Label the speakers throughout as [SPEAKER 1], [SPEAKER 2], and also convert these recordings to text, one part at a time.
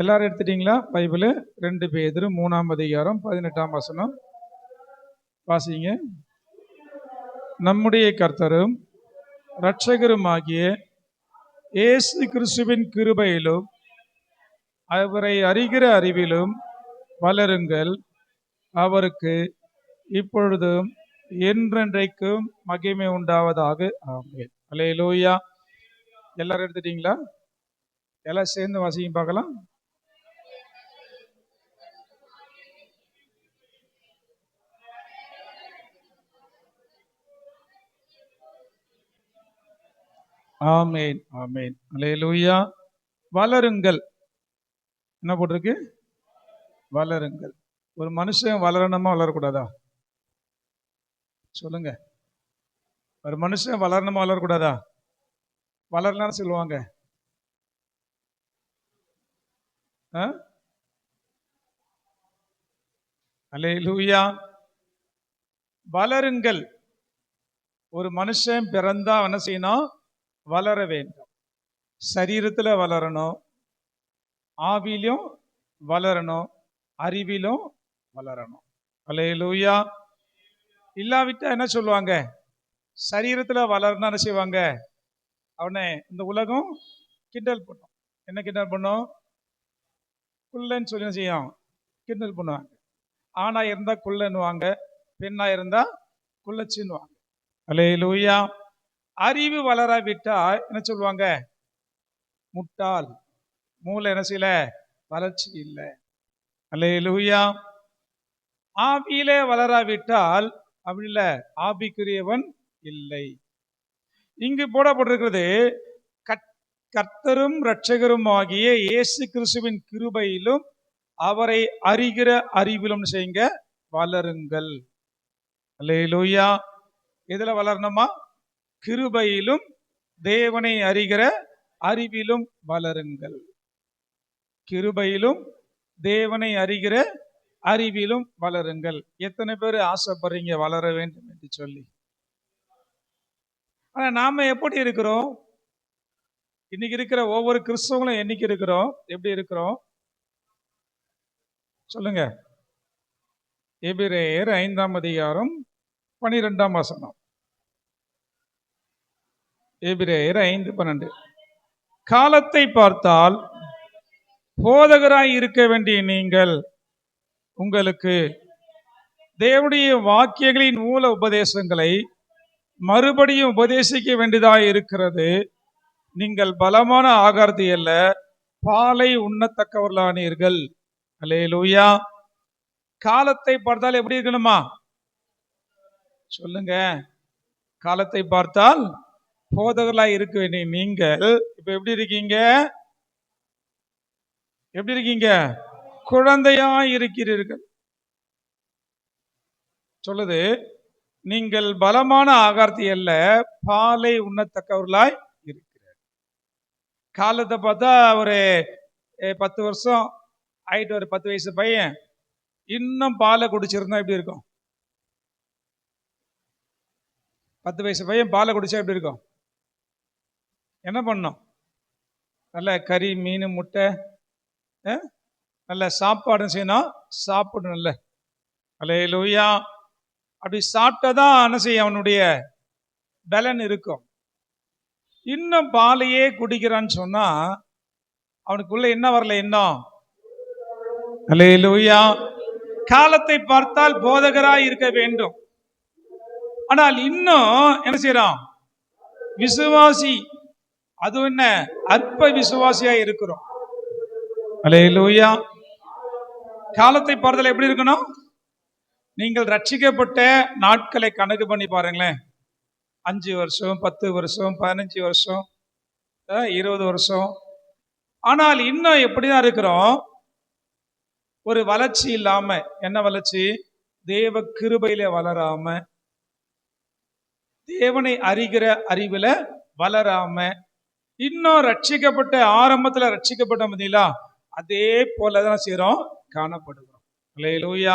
[SPEAKER 1] எல்லாரும் எடுத்துட்டீங்களா? பைபிள் 2 பேதுரு 3ஆம் அதிகாரம் 18ஆம் வசனம் வாசிங்க. நம்முடைய கர்த்தரும் இரட்சகருமாகிய இயேசு கிறிஸ்துவின் கிருபையிலும் அவரை அறிகிற அறிவிலும் வளருங்கள். அவருக்கு இப்பொழுதும் என்றென்றைக்கும் மகிமை உண்டாவதாக. ஆமென். அல்லேலூயா. எல்லாரும் எடுத்துட்டீங்களா? எல்லாம் சேர்ந்து வாசிங்க பார்க்கலாம். ஆமென், ஆமென். அல்லேலூயா. வளருங்கள். என்ன போட்டிருக்கு? வளருங்கள். ஒரு மனுஷன் வளரணுமா வளரக்கூடாதா? சொல்லுங்க. ஒரு மனுஷன் வளரணுமா வளரக்கூடாதா? வளரலான்னு சொல்லுவாங்க. அல்லேலூயா. வளருங்கள். ஒரு மனுஷன் பிறந்தா என்ன செய்யணும்? வளர வேண்டும். சரீரத்துல வளரணும், ஆவியிலும் வளரணும், அறிவிலும் வளரணும். அல்லேலூயா. இல்லாவிட்டா என்ன சொல்லுவாங்க? சரீரத்துல வளரணும் என்ன செய்வாங்க? அவனை இந்த உலகம் கிண்டல் பண்ணும். என்ன கிண்டல் பண்ணும்? குள்ளன்னு சொல்லி செய்யும், கிண்டல் பண்ணுவாங்க. ஆணா இருந்தா குள்ளன்னுவாங்க, பெண்ணா இருந்தா குள்ளச்சின்னுவாங்க. அல்லேலூயா. அறிவு வளராவிட்டா என்ன சொல்லுவாங்க? முட்டாள், மூளை என்ன செய்யல, வளர்ச்சி இல்லை. அல்லேலூயா. ஆவியிலே வளராவிட்டால் அப்படி இல்லை, ஆவிக்குரியவன் இல்லை. இங்கு போடப்பட்டிருக்கிறது கர்த்தரும் இரட்சகரும் ஆகிய இயேசு கிறிஸ்துவின் கிருபையிலும் அவரை அறிகிற அறிவிலும் செய்யுங்க, வளருங்கள். அல்லேலூயா. எதுல வளரணுமா? கிருபையிலும் தேவனை அறிகிற அறிவிலும் வளருங்கள். கிருபையிலும் தேவனை அறிகிற அறிவிலும் வளருங்கள். எத்தனை பேர் ஆசைப்படுறீங்க வளர வேண்டும் என்று சொல்லி? ஆனா நாம எப்படி இருக்கிறோம்? இன்னைக்கு இருக்கிற ஒவ்வொரு கிறிஸ்தவங்களும் என்னைக்கு இருக்கிறோம்? எப்படி இருக்கிறோம் சொல்லுங்க. எபிரேயர் 5ஆம் அதிகாரம் 12ஆம் வசனம். எபிரேயர் 5:12. காலத்தை பார்த்தால் போதகராய் இருக்க வேண்டிய நீங்கள் உங்களுக்கு தேவனுடைய வாக்கியங்களின் மூல உபதேசங்களை மறுபடியும் உபதேசிக்க வேண்டியதாய் இருக்கிறது. நீங்கள் பலமான ஆகாரத்தை அல்ல, பாலை உண்ணத்தக்கவர்களானீர்கள். அல்லேலூயா. காலத்தை பார்த்தால் எப்படி இருக்கணுமா? சொல்லுங்க. காலத்தை பார்த்தால் போதகர்களாய் இருக்க வேண்டிய நீங்கள் இப்ப எப்படி இருக்கீங்க? எப்படி இருக்கீங்க? குழந்தையாய் இருக்கிறீர்கள். சொல்லுது, நீங்கள் பலமான ஆகாரத்தை அல்ல, பாலை உண்ணத்தக்கவர்களாய் இருக்கிறார். காலத்தை பார்த்தா ஒரு 10 வருஷம் ஆயிட்டு, ஒரு 10 வயசு பையன் இன்னும் பாலை குடிச்சிருந்தா எப்படி இருக்கும்? 10 வயசு பையன் பாலை குடிச்சா எப்படி இருக்கும்? என்ன பண்ணும்? நல்ல கறி, மீன், முட்டை, நல்ல சாப்பாடு செய்யணும், சாப்பிடணும். நல்ல அல்லேலூயா. அப்படி சாப்பிட்டதான் என்ன செய்ய அவனுடைய பலன் இருக்கும். இன்னும் பாலையே குடிக்கிறான்னு சொன்னா அவனுக்குள்ள என்ன வரல இன்னும்? அல்லேலூயா. காலத்தை பார்த்தால் போதகராய் இருக்க வேண்டும். ஆனால் இன்னும் என்ன செய்யறான்? விசுவாசி. அது என்ன? அற்ப விசுவாசியா இருக்கிறோம். அல்லேலூயா. காலத்தை பார்த்தால் எப்படி இருக்கணும்? நீங்கள் ரட்சிக்கப்பட்ட நாட்களை கணக்கு பண்ணி பாருங்களேன். 5 வருஷம், 10 வருஷம், 15 வருஷம், 20 வருஷம். ஆனால் இன்னும் எப்படிதான் இருக்கிறோம்? ஒரு வளர்ச்சி இல்லாம. என்ன வளர்ச்சி? தேவ கிருபையில வளராம, தேவனை அறிகிற அறிவுல வளராம, இன்னும் ரட்சிக்கப்பட்ட ஆரம்பத்துல ரட்சிக்கப்பட்ட மதியலா அதே போலதான் செய்யறோம், காணப்படுகிறோம். அல்லேலூயா.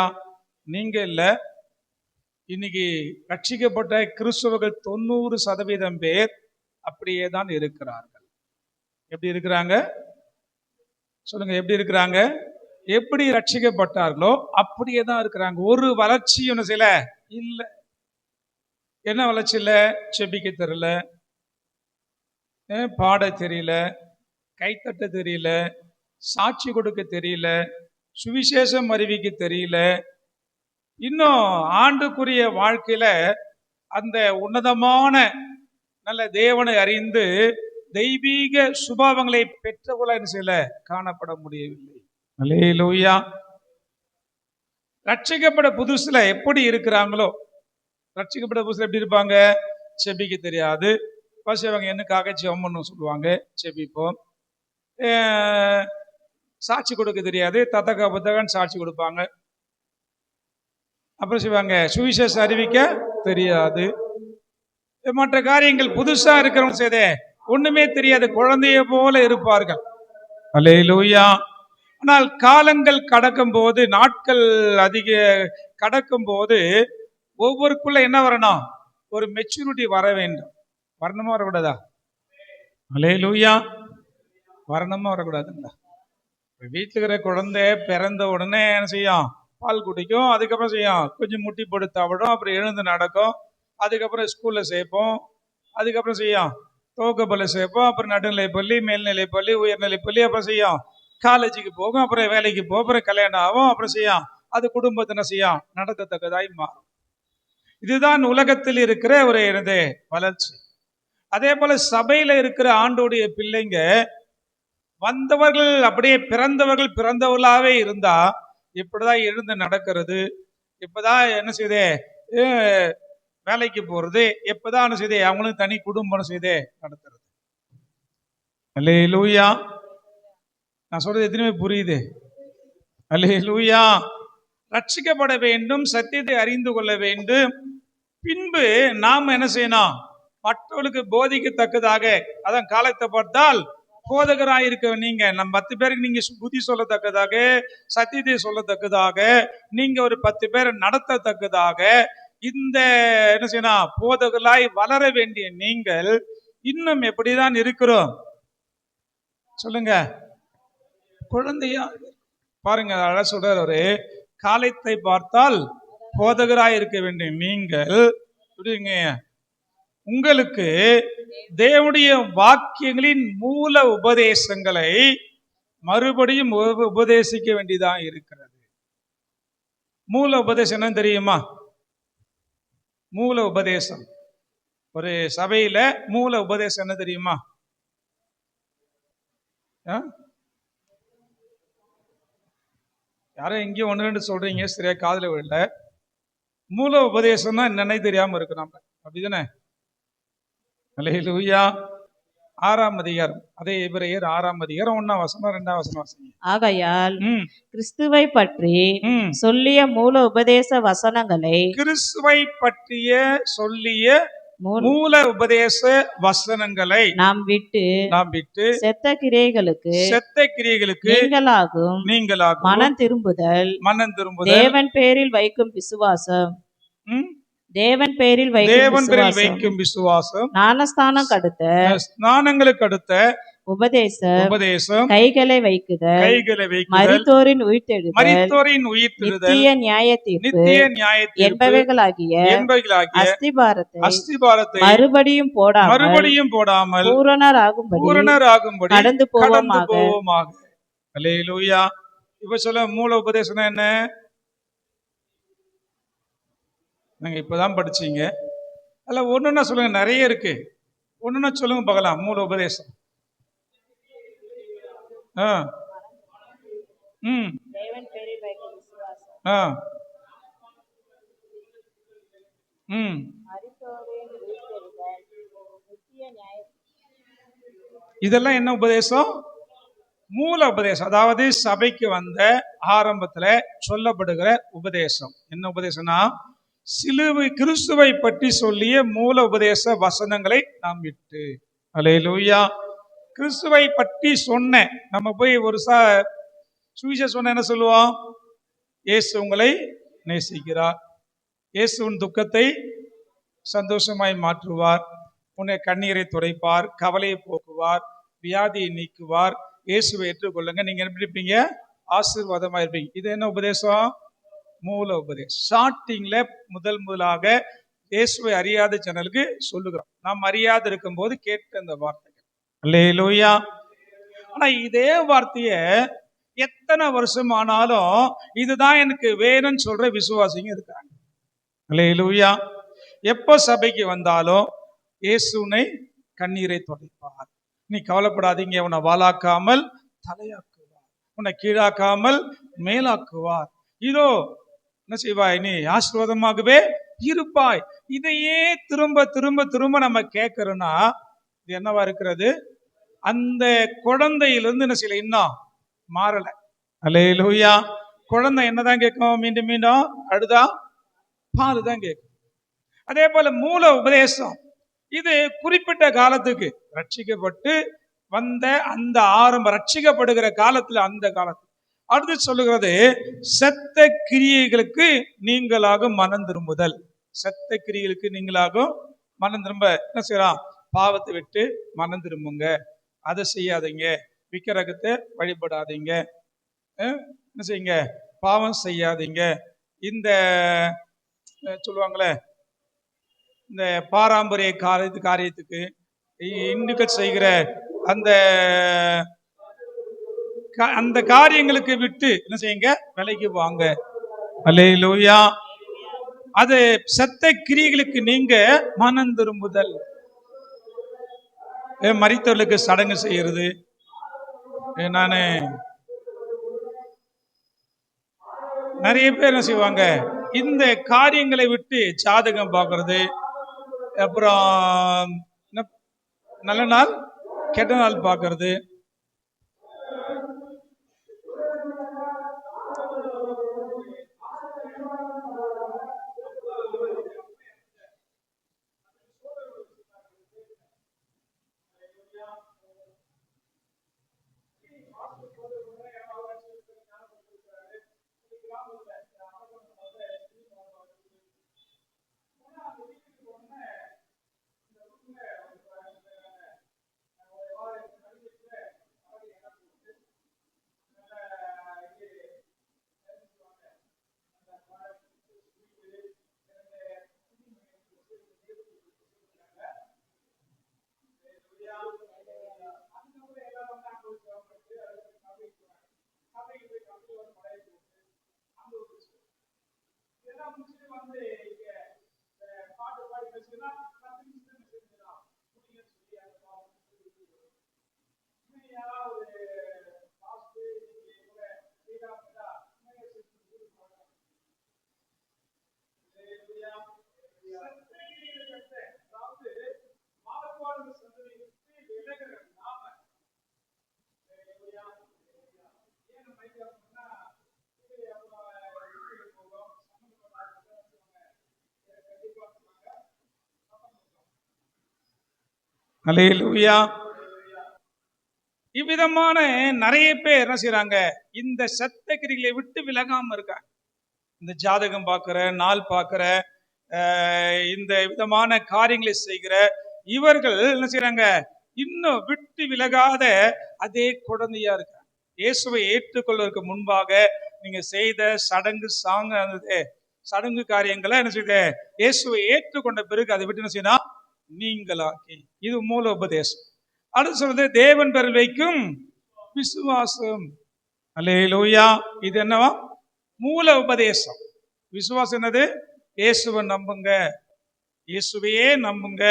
[SPEAKER 1] நீங்க இல்ல, இன்னைக்கு ரட்சிக்கப்பட்ட கிறிஸ்தவர்கள் 90% பேர் அப்படியே தான் இருக்கிறார்கள். எப்படி இருக்கிறாங்க? சொல்லுங்க, எப்படி இருக்கிறாங்க? எப்படி ரட்சிக்கப்பட்டார்களோ அப்படியே தான் இருக்கிறாங்க. ஒரு வளர்ச்சி ஒண்ணு செய்யல இல்ல. என்ன வளர்ச்சி இல்ல? செபிக்க தெரியல, பாட தெரியல, கைத்தட்ட தெரியல, சாட்சி கொடுக்க தெரியல, சுவிசேஷம் அறிவிக்க தெரியல. இன்னும் ஆண்டுக்குரிய வாழ்க்கையில அந்த உன்னதமான நல்ல தேவனை அறிந்து தெய்வீக சுபாவங்களை பெற்றவர்களா என்ன செய்யல, காணப்பட முடியவில்லை. அல்லேலூயா. ரட்சிக்கப்பட புதுசுல எப்படி இருக்கிறாங்களோ, ரட்சிக்கப்பட புதுசுல எப்படி இருப்பாங்க? செபிக்க தெரியாது, அவங்க என்னக்காக ஜெபம் பண்ண சொல்லுவாங்க, செபிப்போம். சாட்சி கொடுக்க தெரியாது, தத்தகா புத்தகன்னு சாட்சி கொடுப்பாங்க. அப்புறம் செய்வாங்க, சுவிசேஷம் அறிவிக்க தெரியாது. மற்ற காரியங்கள் புதுசா இருக்கிறவங்க செய்தே ஒண்ணுமே தெரியாது, குழந்தைய போல இருப்பார்கள். அல்லேலூயா. ஆனால் காலங்கள் கடக்கும் போது, நாட்கள் அதிக கடக்கும் போது ஒவ்வொருக்குள்ள என்ன வரணும்? ஒரு மெச்சூரிட்டி வர வேண்டும். வரணுமா வரக்கூடாதா? அல்லேலூயா. வரணுமா வரக்கூடாதுங்களா? வீட்டில் இருக்கிற குழந்தை பிறந்த உடனே என்ன செய்யும்? பால் குடிக்கும், அதுக்கப்புறம் செய்யும் கொஞ்சம் முட்டி போட்டு தவிடும், அப்புறம் எழுந்து நடக்கும், அதுக்கப்புறம் ஸ்கூல்ல சேர்ப்போம், அதுக்கப்புறம் செய்யும் துவக்கப்பள்ளி சேர்ப்போம், அப்புறம் நடுநிலை பள்ளி, மேல்நிலை பள்ளி, உயர்நிலை பள்ளி, அப்புறம் செய்யும் காலேஜுக்கு போகும், அப்புறம் வேலைக்கு போகும், அப்புறம் கல்யாணம் ஆகும், அப்புறம் செய்யும் அது குடும்பத்தின செய்யும் நடத்தத்தக்கதாய் மாறும். இதுதான் உலகத்தில் இருக்கிற ஒரு எனது வளர்ச்சி. அதே போல சபையில இருக்கிற ஆண்டோடைய பிள்ளைங்க வந்தவர்கள் அப்படியே பிறந்தவர்களாவே இருந்தா இப்படிதான் எழுந்து நடக்கிறது, இப்பதான் என்ன செய்தே வேலைக்கு போறது, எப்பதான் என்ன செய்தே அவங்களும் தனி குடும்பம் செய்தே நடத்துறது. அல்லேலூயா. நான் சொல்றது எத்தனையுமே புரியுது? அல்லேலூயா. ரட்சிக்கப்பட வேண்டும், சத்தியத்தை அறிந்து கொள்ள வேண்டும். பின்பு நாம் என்ன செய்யணும்? மற்றவர்களுக்கு போதிக்கத்தக்கதாக, அதான் காலத்தை பார்த்தால் போதகராயிருக்க நீங்க நம்ம 10 பேருக்கு நீங்க புத்தி சொல்லத்தக்கதாக, சத்தியத்தை சொல்லத்தக்கதாக, நீங்க ஒரு 10 பேரை நடத்தத்தக்கதாக இந்த என்ன செய்யணும்? போதகராய் வளர வேண்டிய நீங்கள் இன்னும் எப்படிதான் இருக்கிறோம்? சொல்லுங்க, குழந்தையா பாருங்க. அழகா சொல்றார் அவரு, காலத்தை பார்த்தால் போதகராய் இருக்க வேண்டிய நீங்கள் உங்களுக்கு தேவனுடைய வாக்கியங்களின் மூல உபதேசங்களை மறுபடியும் உபதேசிக்க வேண்டியதாக இருக்கிறது. மூல உபதேசம் என்ன தெரியுமா? மூல உபதேசம் ஒரு சபையில மூல உபதேசம் என்ன தெரியுமா? யாரும் எங்கேயும் 1-2 சொல்றீங்க, சரியா காதுல விடல. மூல உபதேசம்னா என்னன்னே தெரியாம இருக்கு நம்ம, அப்படிதானே? அல்லேலூயா. 6ஆம் அதிகாரம், அதே எபிரேயர் 6ஆம் அதிகாரம் 1ஆம் வசனம் 2ஆம் வசனம் வாசிங்க.
[SPEAKER 2] ஆகையால் கிறிஸ்துவை பற்றி சொல்லிய மூல உபதேச வசனங்களை, கிறிஸ்துவை பற்றிய சொல்லிய மூல உபதேச வசனங்களை நாம் விட்டு செத்த கிரியைகளுக்கு நீங்களாகும் மனம் திரும்புதல், தேவன் பேரில் வைக்கும் விசுவாசம், தேவன் பேரில் வைக்கும் விசுவாசம், ஸ்நானங்களுக்கு அடுத்த உபதேசம், கைகளை வைக்குதல், மரித்தோரின் உயிர்த்தெழுதல், நித்திய நியாயத்தீர்ப்பு என்பவைகளாகிய அஸ்திபாரத்தை மறுபடியும் போடாமல் பூரணராகும்படி கடந்து போவோமாக.
[SPEAKER 1] அல்லேலூயா. இப்ப சொல்ல மூல உபதேசம் என்ன? நீங்க இப்பதான் படிச்சீங்க. அல்ல ஒண்ணுன்னா சொல்லுங்க, நிறைய இருக்கு, ஒண்ணுன்னா சொல்லுங்க பார்க்கலாம். மூல உபதேசம் இதெல்லாம் என்ன உபதேசம்? மூல உபதேசம். அதாவது சபைக்கு வந்த ஆரம்பத்துல சொல்லப்படுகிற உபதேசம். என்ன உபதேசம்னா, சிலுவை கிறிஸ்துவை பற்றி சொல்லிய மூல உபதேச வசனங்களை நாம் விட்டு. அல்லேலூயா. கிறிஸ்துவை பற்றி சொன்ன நம்ம போய் ஒரு சுவிசேஷம் சொன்ன என்ன சொல்லுவோம்? இயேசு உங்களை நேசிக்கிறார், இயேசுவின் துக்கத்தை சந்தோஷமாய் மாற்றுவார், உன்னை கண்ணீரை துடைப்பார், கவலையை போக்குவார், வியாதியை நீக்குவார், இயேசுவை ஏற்றுக்கொள்ளுங்க, நீங்க எப்படி இருப்பீங்க? ஆசீர்வாதமா இருப்பீங்க. இது என்ன உபதேசம்? மூல உபதேசம். ஸ்டார்டிங்ல முதலாக இயேசுவை அறியாத ஜனங்களுக்கு சொல்லுகிறோம். நாம் அறியாத இருக்கும் போது கேட்ட அந்த வார்த்தைகள். அல்லேலூயா. ஆனா இதே வார்த்தைய எத்தனை வருஷம் ஆனாலும் இதுதான் எனக்கு வேணும்னு சொல்ற விசுவாசிங்க இருக்காங்க. அல்லேலூயா. எப்ப சபைக்கு வந்தாலும் இயேசுனை கண்ணீரை துடைப்பார். நீ கவலைப்படாதீங்க, உன்னை வாளாக்காமல் தலையாக்குவார், உன்னை கீழாக்காமல் மேலாக்குவார். இதோ என்ன செய்வாய்? நீ ஆசீர்வாதமாகவே இருப்பாய். இதையே திரும்ப திரும்ப திரும்ப நம்ம கேட்கிறோம்னா இது என்னவா இருக்கிறது? அந்த குழந்தையிலிருந்து என்ன செய்யல, இன்னும் மாறல. அல்லேலூயா. குழந்தை என்னதான் கேட்கும்? மீண்டும் மீண்டும் அழுதா பால் தான் கேட்கும். அதே போல மூல உபதேசம் இது குறிப்பிட்ட காலத்துக்கு ரட்சிக்கப்பட்டு வந்த அந்த ஆரம்ப ரட்சிக்கப்படுகிற காலத்துல, அந்த காலத்துல. அடுத்து சொல்லுகிறது செத்த கிரியைகளுக்கு நீங்களாக மனம் திரும்புதல். செத்த கிரியைகளுக்கு நீங்களாக மனம் திரும்ப என்ன செய்யலாம்? பாவத்தை விட்டு மனம் திரும்புங்க, அதை செய்யாதீங்க, விக்கிரகத்தை வழிபடாதீங்க, என்ன செய்யுங்க? பாவம் செய்யாதீங்க. இந்த சொல்லுவாங்களே, இந்த பாரம்பரிய காரியத்துக்கு இந்துக்கள் செய்கிற அந்த காரியங்களுக்கு விட்டு என்ன செய்யுங்க? விலைக்கு வாங்க. அல்லேலூயா. அது செத்த கிரியைகளுக்கு நீங்க மனம் திரும்புதல். மரித்தவர்களுக்கு சடங்கு செய்யறது. நானு நிறைய பேர் என்ன செய்வாங்க? இந்த காரியங்களை விட்டு ஜாதகம் பார்க்கறது, அப்புறம் நல்ல நாள் கெட்ட நாள் பார்க்கறது, அல்லேலூயா. இவ்விதமான நிறைய பேர் என்ன செய்யறாங்க? இந்த செத்த கிரிகளை விட்டு விலகாம இருக்காங்க. இந்த ஜாதகம் பார்க்கிற, நாள் பார்க்கிற, இந்த விதமான காரியங்களை செய்கிற இவர்கள் என்ன செய்யறாங்க? இன்னும் விட்டு விலகாத அதே குழந்தையா இருக்காங்க. இயேசுவை ஏற்றுக்கொள்வதற்கு முன்பாக நீங்க செய்த சடங்கு காரியங்களை என்ன செய்த? இயேசுவை ஏற்றுக்கொண்ட பிறகு அதை விட்டு என்ன செய்யணும்? நீங்களாக்கி. இது மூல உபதேசம். அடுத்து சொல்றது தேவன் பேரில் வைக்கும் விசுவாசம். அல்லேலூயா. இது என்னவா? மூல உபதேசம். விசுவாசம் என்னது? இயேசுவை நம்புங்க, இயேசுவையே நம்புங்க,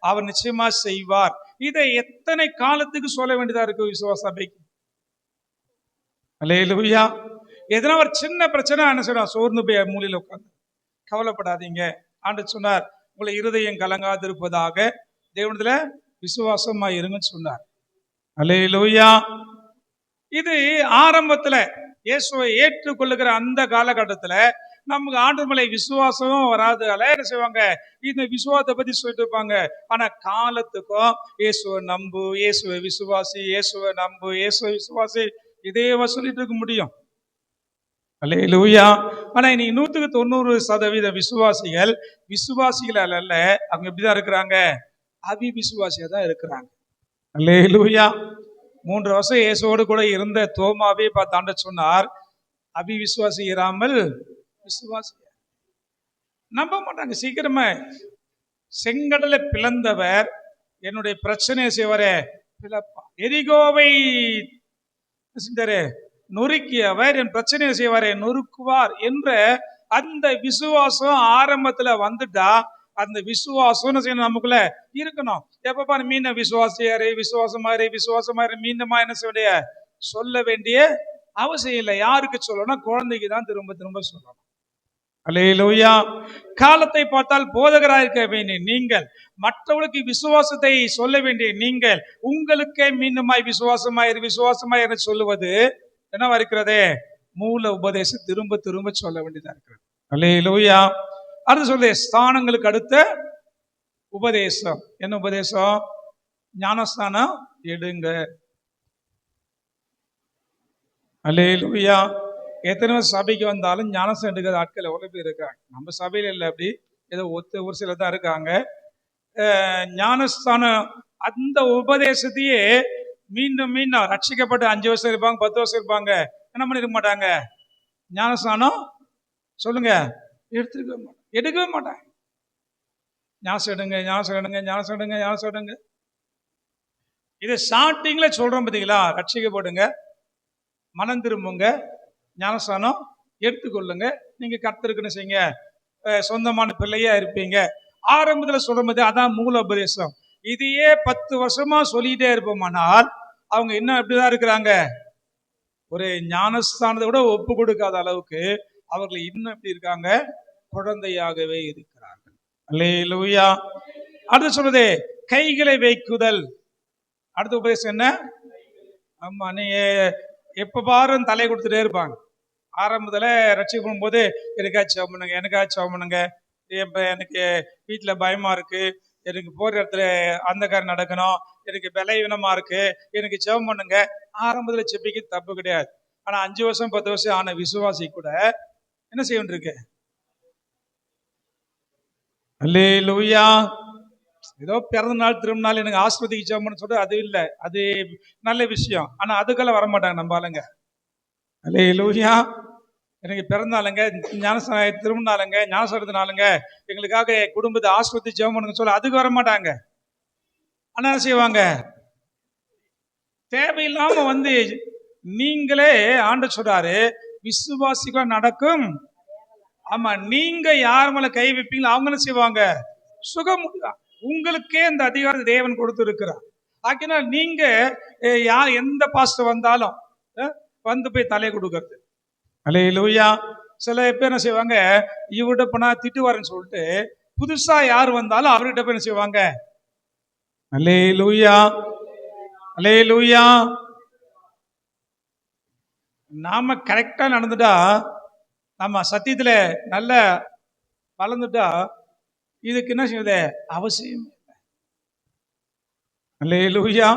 [SPEAKER 1] அவர் நிச்சயமா செய்வார். இதை எத்தனை காலத்துக்கு சொல்ல வேண்டியதா இருக்கு விசுவாச சபைக்கு? அல்லேலூயா. எதனா ஒரு சின்ன பிரச்சனை என்ன செய்யணும்? சோர்ந்து போய் மூலையில உட்கார்ந்து கவலைப்படாதீங்க. ஆண்டவர் சொன்னார், உங்களை இருதயம் கலங்காது இருப்பதாக தேவனிடத்துல விசுவாசமா இருங்கன்னு சொன்னார். அல்லேலூயா. இது ஆரம்பத்துல இயேசுவை ஏற்றுக்கொள்ளுகிற அந்த காலகட்டத்துல நமக்கு ஆண்டவர் மேல விசுவாசமும் வராது. என்ன செய்வாங்க? இந்த விசுவாசத்தை பத்தி சொல்லிட்டு இருப்பாங்க. ஆனா காலத்துக்கும் இயேசுவை நம்பு, இயேசுவை விசுவாசி, இயேசுவை நம்பு, இயேசுவை விசுவாசி, இதே சொல்லிட்டு இருக்க முடியும். அல்லேலூயா. ஆனா இன்னைக்கு 190% விசுவாசிகள் அல்ல, அவங்க எப்படிதான் இருக்கிறாங்க? அவிசுவாசியா தான் இருக்கிறாங்க. அல்லேலூயா. 3 வருஷம் இயேசுவோடு கூட இருந்த தோமாவே பார்த்து ஆண்டவர் சொன்னார், அவிவிசுவாசி இராமல் விசுவாசி. நம்ப மாட்டாங்க சீக்கிரமா. செங்கடலை பிளந்தவர் என்னுடைய பிரச்சனையை செய்வாரே பிளப்பா. எரிகோவை நொறுக்கியவர் என் பிரச்சனையை செய்வாரே நொறுக்குவார் என்ற அந்த விசுவாசம் ஆரம்பத்துல வந்துட்டா, அந்த விசுவாசம் நமக்குள்ள இருக்கணும். எப்ப பாரு மீன விசுவாசியாரு விசுவாசமாரு விசுவாசமாரு மீனமா என்ன சொல்ல வேண்டிய அவசியம் இல்லை. யாருக்கு சொல்லணும்? குழந்தைக்கு தான் திரும்ப திரும்ப சொல்லணும். அல்லேலூயா. காலத்தை பார்த்தால் போதகராக இருக்க வேண்டிய நீங்கள், மற்றவர்களுக்கு விசுவாசத்தை சொல்ல வேண்டிய நீங்கள், உங்களுக்கே மீண்டுமாய் விசுவாசமாயிரு சொல்லுவது என்னவா இருக்கிறது? மூல உபதேசம் திரும்ப திரும்ப சொல்ல வேண்டியதா இருக்கிறது. அல்லேலூயா. அடுத்து சொல்லு, ஸ்தானங்களுக்கு அடுத்த உபதேசம் என்ன உபதேசம்? ஞானஸ்தானம் எடுங்க. அல்லேலூயா. எத்தனை சபைக்கு வந்தாலும் ஞானஸ்தானம் எடுக்கிற ஆட்கள் எவ்வளவு பேர் இருக்காங்க? நம்ம சபையில இல்லை, அப்படி ஏதோ ஒரு சிலர் தான் இருக்காங்க. ஞானஸ்தானம் அந்த உபதேசத்தையே மீண்டும் மீண்டும் ரட்சிக்கப்பட்டு 5 வருஷம் இருப்பாங்க, 10 வருஷம் இருப்பாங்க, என்ன பண்ணிருக்க மாட்டாங்க? ஞானஸ்தானம் சொல்லுங்க எடுக்கவே மாட்டாங்க. ஞானம் எடுங்க, ஞானம் எடுங்க, ஞானம் எடுங்க, ஞானம் எடுங்க. இது ஸ்டார்டிங்ல சொல்றோம் பார்த்தீங்களா? ரட்சிக்கப்படுங்க, மனம் திரும்புங்க, ஞானஸ்தானம் எடுத்துக்கொள்ளுங்க, நீங்க கர்த்தருக்குன்னு செய்யுங்க, சொந்தமான பிள்ளையா இருப்பீங்க. ஆரம்பத்தில் சொல்லும்போது அதான் மூல உபதேசம். இதையே 10 வருஷமா சொல்லிட்டே இருப்போமானால் அவங்க இன்னும் எப்படிதான் இருக்கிறாங்க? ஒரு ஞானஸ்தானத்தை விட ஒப்பு கொடுக்காத அளவுக்கு அவர்கள் இன்னும் எப்படி இருக்காங்க? குழந்தையாகவே இருக்கிறார்கள். அல்லேலூயா. அடுத்து சொல்லுது கைகளை வைக்குதல். அடுத்த உபதேசம் என்ன? ஆமா, நீங்க எப்ப பாரும் தலை கொடுத்துட்டே இருப்பாங்க. ஆரம்பத்துல ரட்சிக்கும் போது எனக்காச்சும் பண்ணுங்க, எனக்காச்சும் பண்ணுங்க, எனக்கு வீட்டுல பயமா இருக்கு, எனக்கு போற இடத்துல அந்த காரியம் நடக்கணும், எனக்கு பலவீனமா இருக்கு, எனக்கு ஜெபம் பண்ணுங்க. ஆரம்பத்துல செப்பிக்கு தப்பு கிடையாது. ஆனா 5 வருஷம் 10 வருஷம் ஆன விசுவாசி கூட என்ன செய்ய வேண்டியிருக்கு? அல்லேலூயா. ஏதோ பிறந்த நாள் திரும்ப நாள் எனக்கு ஆஸ்பத்திரிக்கு ஜெபம்னு சொல்லிட்டு அது இல்லை, அது நல்ல விஷயம். ஆனா அதுக்கெல்லாம் வரமாட்டாங்க நம்ம ஆளுங்க. அல்லேலூயா. எனக்கு பிறந்தாலுங்க, திரும்பினாலுங்க, ஞானசனத்தினாலுங்க, எங்களுக்காக குடும்பத்தை ஆஸ்பத்திரி ஜெபம் பண்ணுங்க சொல்ல அதுக்கு வர மாட்டாங்க. ஆனா என்ன செய்வாங்க? தேவையில்லாம வந்து நீங்களே ஆண்டவர் சொல்றாரு விசுவாசிகளா நடக்கும். ஆமா, நீங்க யார் மேல கை வைப்பீங்களோ அவங்க என்ன செய்வாங்க? சுகம். உங்களுக்கே இந்த அதிகாரத்தை தேவன் கொடுத்து இருக்கிறார். ஆக்கினா நீங்க எந்த பாஸ்டர் வந்தாலும் வந்து போய் தலை கொடுக்கறது. அல்லேலூயா. சில பேர் என்ன செய்வாங்க? இவர்கிட்ட போனா திட்டுவாருன்னு சொல்லிட்டு புதுசா யார் வந்தாலும் அவர்கிட்ட போய் என்ன செய்வாங்க? அல்லேலூயா, அல்லேலூயா. நாம கரெக்டா நடந்துட்டா, நம்ம சத்தியத்துல நல்ல வளர்ந்துட்டா இதுக்கு என்ன செய்வது அவசியம் இல்லை. அல்லேலூயா.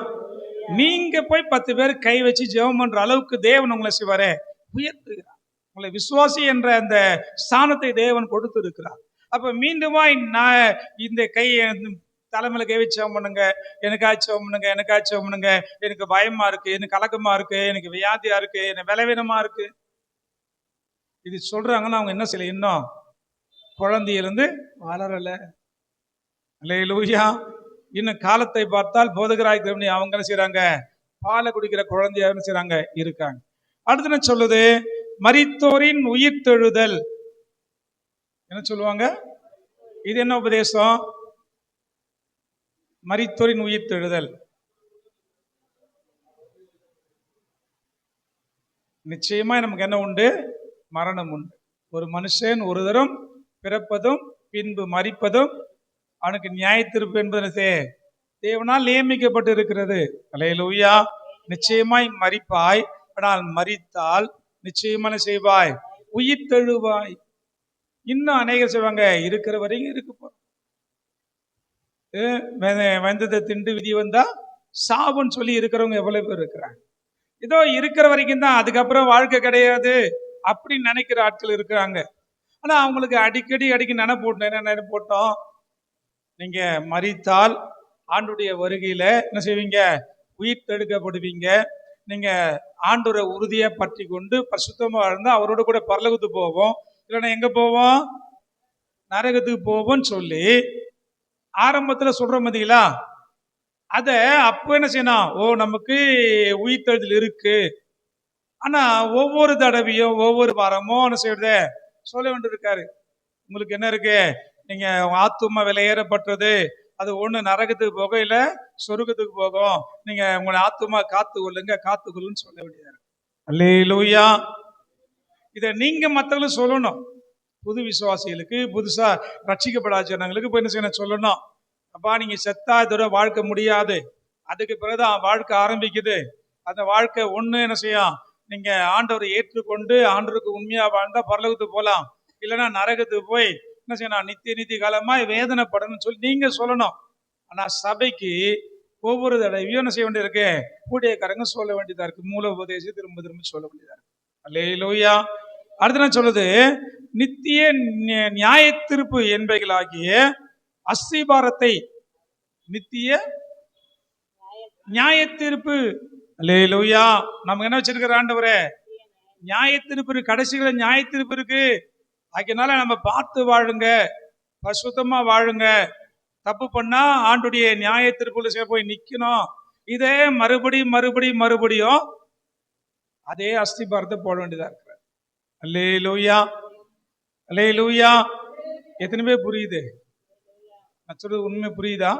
[SPEAKER 1] நீங்க போய் 10 பேர் கை வச்சு ஜெபம் பண்ற அளவுக்கு தேவன் உங்களை செய்வாரே உயர்த்துகிறார். உங்களை விசுவாசி என்ற அந்த ஸ்தானத்தை தேவன் கொடுத்து இருக்கிறார். அப்ப மீண்டுமா நான் இந்த கை தலைமையில கை வச்சு ஜெபம் பண்ணுங்க, எனக்காச்சும் பண்ணுங்க, எனக்காச்சும் பண்ணுங்க, எனக்கு பயமா இருக்கு, எனக்கு கலக்கமா இருக்கு, எனக்கு வியாதியா இருக்கு, எனக்கு பலவீனமா இருக்கு, இது சொல்றாங்கன்னா அவங்க என்ன செய்யல? இன்னும் குழந்தையிலிருந்து வளரல. அல்லேலூயா. இன்னும் காலத்தை பார்த்தால் போதகராய் அவங்க என்ன செய்யறாங்க? பாலை குடிக்கிற குழந்தையா என்ன செய்யறாங்க? இருக்காங்க. அடுத்து என்ன சொல்லுது? மரித்தோரின் உயிர்த்தெழுதல். என்ன சொல்லுவாங்க? இது என்ன உபதேசம்? மரித்தோரின் உயிர்த்தெழுதல். நிச்சயமா நமக்கு என்ன உண்டு? மரணம் உண்டு. ஒரு மனுஷன் ஒரு தரம் பிறப்பதும் பின்பு மரிப்பதும் அவனுக்கு நியாயத்தீர்ப்பு என்பது தேவனால் நியமிக்கப்பட்டு இருக்கிறது. அல்லேலூயா. நிச்சயமாய் மரிப்பாய், ஆனால் மரித்தால் நிச்சயமான செய்வாய், உயிர் தெழுவாய். இன்னும் அநேகர் செய்வாங்க, இருக்கிற வரைக்கும் இருக்கு போறோம், வந்ததை திண்டு விதி வந்தா சாவுன்னு சொல்லி இருக்கிறவங்க எவ்வளவு பேர் இருக்கிறாங்க. ஏதோ இருக்கிற வரைக்கும் தான், அதுக்கப்புறம் வாழ்க்கை கிடையாது அப்படின்னு நினைக்கிற ஆட்கள் இருக்கிறாங்க. ஆனா அவங்களுக்கு அடிக்கடி நினைப்போட்டோம், போட்டோம், நீங்க மரித்தால் ஆண்டுடைய வருகையில என்ன செய்வீங்க? உயிர் தெடுக்கப்படுவீங்க. நீங்க ஆண்டவரை உறுதியா பற்றி கொண்டு பரிசுத்தமா இருந்தா அவரோட கூட பரலோகத்துக்கு போவோம், இல்லைன்னா எங்க போவோம்? நரகத்துக்கு போவோம்னு சொல்லி ஆரம்பத்துல சொல்றோம் பார்த்தீங்களா? அத அப்ப என்ன செய்யணும்? நமக்கு உயிர் தெழுதல் இருக்கு. ஆனா ஒவ்வொரு தடவையும் ஒவ்வொரு வாரமும் என்ன செய்யறது சொல்ல வேண்டியிருக்காரு. உங்களுக்கு என்ன இருக்கு? நீங்க ஆத்தும விலையேறப்பட்டது, அது ஒண்ணு நரகத்துக்கு போக, இல்ல சொர்க்கத்துக்கு போகும். நீங்க உங்களை ஆத்துமா காத்து கொள்ளுன்னு சொல்ல வேண்டியது. அல்லேலூயா. இதை நீங்க மற்றவங்களும் சொல்லணும். புது விசுவாசிகளுக்கு, புதுசா ரட்சிக்கப்படாத ஜனங்களுக்கு போய் என்ன செய்யணும்? சொல்லணும். அப்பா, நீங்க செத்தா இதோட வாழ்க்கை முடியாது, அதுக்கு பிறகுதான் வாழ்க்கை ஆரம்பிக்குது. அந்த வாழ்க்கை ஒண்ணு என்ன செய்யும்? நீங்க ஆண்டவரை ஏற்றுக்கொண்டு ஆண்டவருக்கு உண்மையா வாழ்ந்தா பரலோகத்துக்கு போலாம், இல்லைன்னா நரகத்துக்கு போய் என்ன செய்யணும்? நித்திய காலமா வேதனைப்படணும்னு சொல்லி நீங்க சொல்லணும். ஆனா சபைக்கு ஒவ்வொரு தடவையும் என்ன செய்ய வேண்டியிருக்கு? ஊழியக்காரங்க சொல்ல வேண்டியதா இருக்கு. மூல உபதேசம் திரும்ப திரும்ப சொல்ல வேண்டியதா இருக்கு. அல்லேலூயா. அடுத்து நான் சொல்லுது, நித்திய நியாய தீர்ப்பு என்பவைகளாகிய அஸ்திபாரத்தை, நித்திய நியாய தீர்ப்பு. அல்லேலூயா. நம்ம என்ன வச்சிருக்கிற ஆண்டவரே? நியாய தீர்ப்பு, கடைசிகள நியாய தீர்ப்பு இருக்கு. அதனால நம்ம பார்த்து வாழுங்க, பரிசுத்தமா வாழுங்க. தப்பு பண்ணா ஆண்டுடைய நியாய தீர்ப்புல போய் நிக்கணும். இதே மறுபடியும் அதே அஸ்திபாரத்தை போட வேண்டியதா இருக்கு. அல்லேலூயா, அல்லேலூயா. எத்தனை பேர் புரியுது? சொல்றது உண்மை புரியுதா?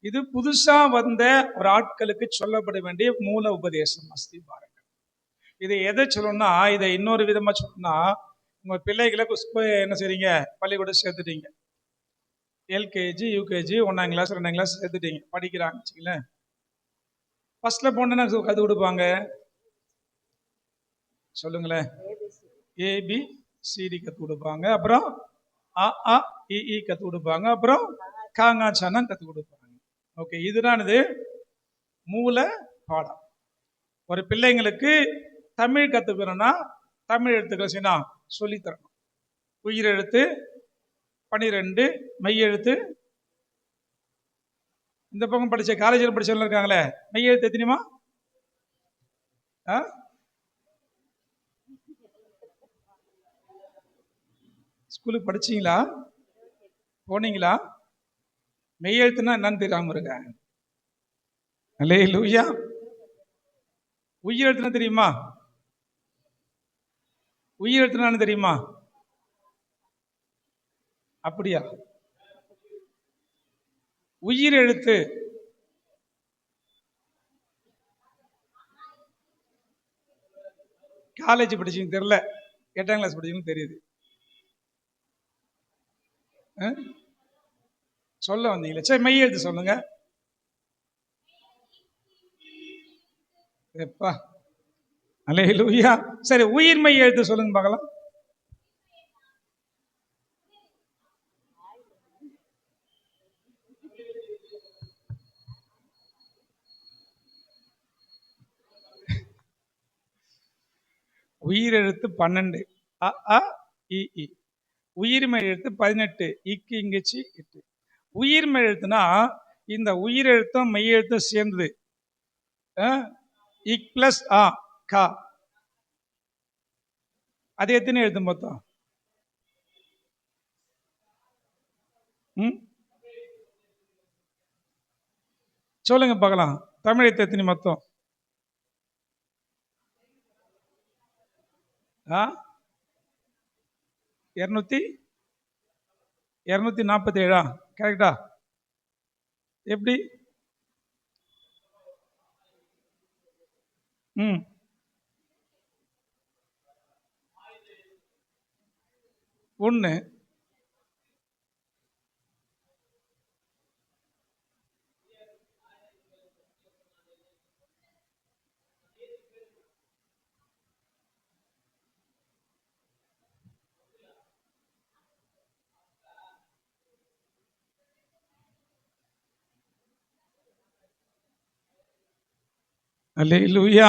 [SPEAKER 1] இது புதுசா வந்த ஒரு ஆட்களுக்கு சொல்லப்பட வேண்டிய மூல உபதேசம், அஸ்திபாரங்கள். இதை எதை சொல்லணும்னா, இதை இன்னொரு விதமா சொல்லணும்னா, உங்க பிள்ளைகளை என்ன செய்றீங்க? பள்ளிக்கூடம் சேர்த்துட்டீங்க. எல்கேஜி, யூகேஜி, 1ஆம் கிளாஸ் 2ஆம் கிளாஸ் சேர்த்துட்டீங்க, படிக்கிறாங்க வச்சுங்களேன். ஃபர்ஸ்ட்ல போனா கத்து கொடுப்பாங்க, சொல்லுங்களேன். ABCD கத்து கொடுப்பாங்க, அப்புறம் AAEE கத்து கொடுப்பாங்க, அப்புறம் காங்காச்சானம் கத்து கொடுப்பாங்க. ஓகே, இதுதான் இது மூல பாடம். ஒரு பிள்ளைங்களுக்கு தமிழ் கத்துக்கணும்னா தமிழ் எழுத்துக்கள் சொல்லி தரணும். உயிரெழுத்து 12, மெய்யெழுத்து. இந்த பக்கம் படிச்ச காலேஜில் படிச்சவங்க இருக்காங்களே, மெய்யெழுத்து எத்தனையுமா? ஸ்கூலுக்கு படிச்சீங்களா? போனீங்களா? மெய்யெழுத்துனா என்னன்னு தெரியாம இருக்க? அல்லேலூயா. உயிரெழுத்துனா தெரியுமா? உயிரெழுத்துனான்னு தெரியுமா? அப்படியா? உயிர் எழுத்து காலேஜ் படிச்சீங்க தெரியல, 8ஆம் கிளாஸ் படிச்சீங்கன்னு தெரியுது. சொல்ல வந்தீங்களே, சரி மெய்யெழுத்து சொல்லுங்க. எப்பா, அல்லேலூயா. சரி, உயிர் மெய் எழுத்து சொல்லுங்க பார்க்கலாம். உயிரெழுத்து 12, AAEE. உயிர்மெய் எழுத்து 18, இக்கு இங்கச்சி இட்டு. உயிர்மெய் எழுத்துனா இந்த உயிரெழுத்தும் மெய்யெழுத்தும் சேர்ந்தது. இக் பிளஸ் கா. அது எத்தனை எழுத்து மொத்தம்? சொல்லுங்க பார்க்கலாம். தமிழ் எழுத்து எத்தனை மொத்தம்? 247. கரெக்டா? எப்படி? ஒன்று. அல்லேலூயா.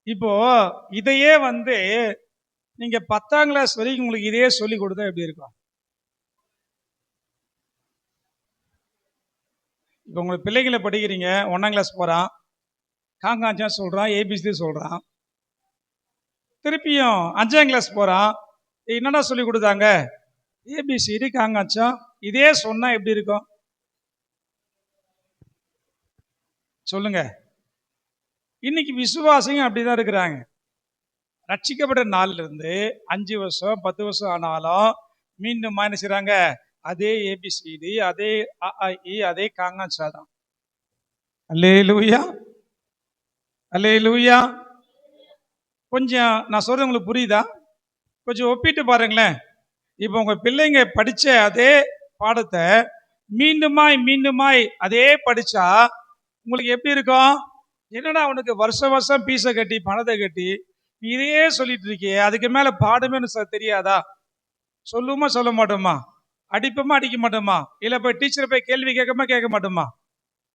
[SPEAKER 1] இப்போ இதையே நீங்க 10ஆம் கிளாஸ் வரைக்கும் உங்களுக்கு இதே சொல்லி கொடுத்தா எப்படி இருக்கும்? இப்போ உங்களுக்கு பிள்ளைகளை படிக்கிறீங்க, 1ஆம் கிளாஸ் போகிறான், காங்காச்சா சொல்கிறான், ஏபிசி சொல்கிறான். திருப்பியும் 5ஆம் கிளாஸ் போகிறான், என்னடா சொல்லி கொடுத்தாங்க? ஏபிசிடி காங்காச்சா. இதே சொன்னால் எப்படி இருக்கும் சொல்லுங்க? இன்னைக்கு விசுவாசிங்க அப்படிதான் இருக்கிறாங்க. ரட்சிக்கப்பட்ட நாள்ல இருந்து 5 வருஷம் 10 வருஷம் ஆனாலும் மீண்டும் என்ன செய்றாங்க? அதே ஏபிசிடி, அதே அஇ, அதே காங்காச்சா தான். அல்லேலூயா, அல்லேலூயா. கொஞ்சம் நான் சொல்றது உங்களுக்கு புரியுதா? கொஞ்சம் ஒப்பிட்டு பாருங்களேன். இப்போ உங்க பிள்ளைங்க படிச்ச அதே பாடத்தை மீண்டுமாய் அதே படிச்சா உங்களுக்கு எப்படி இருக்கும்? என்னடா அவனுக்கு வருஷம் பீஸை கட்டி பணத்தை கட்டி இதையே சொல்லிட்டு இருக்கியே, அதுக்கு மேல பாடமே தெரியாதா? சொல்லுமா சொல்ல மாட்டோமா? அடிப்போமா அடிக்க மாட்டோமா? இல்ல போய் டீச்சரை போய் கேள்வி கேட்க மாட்டோமா?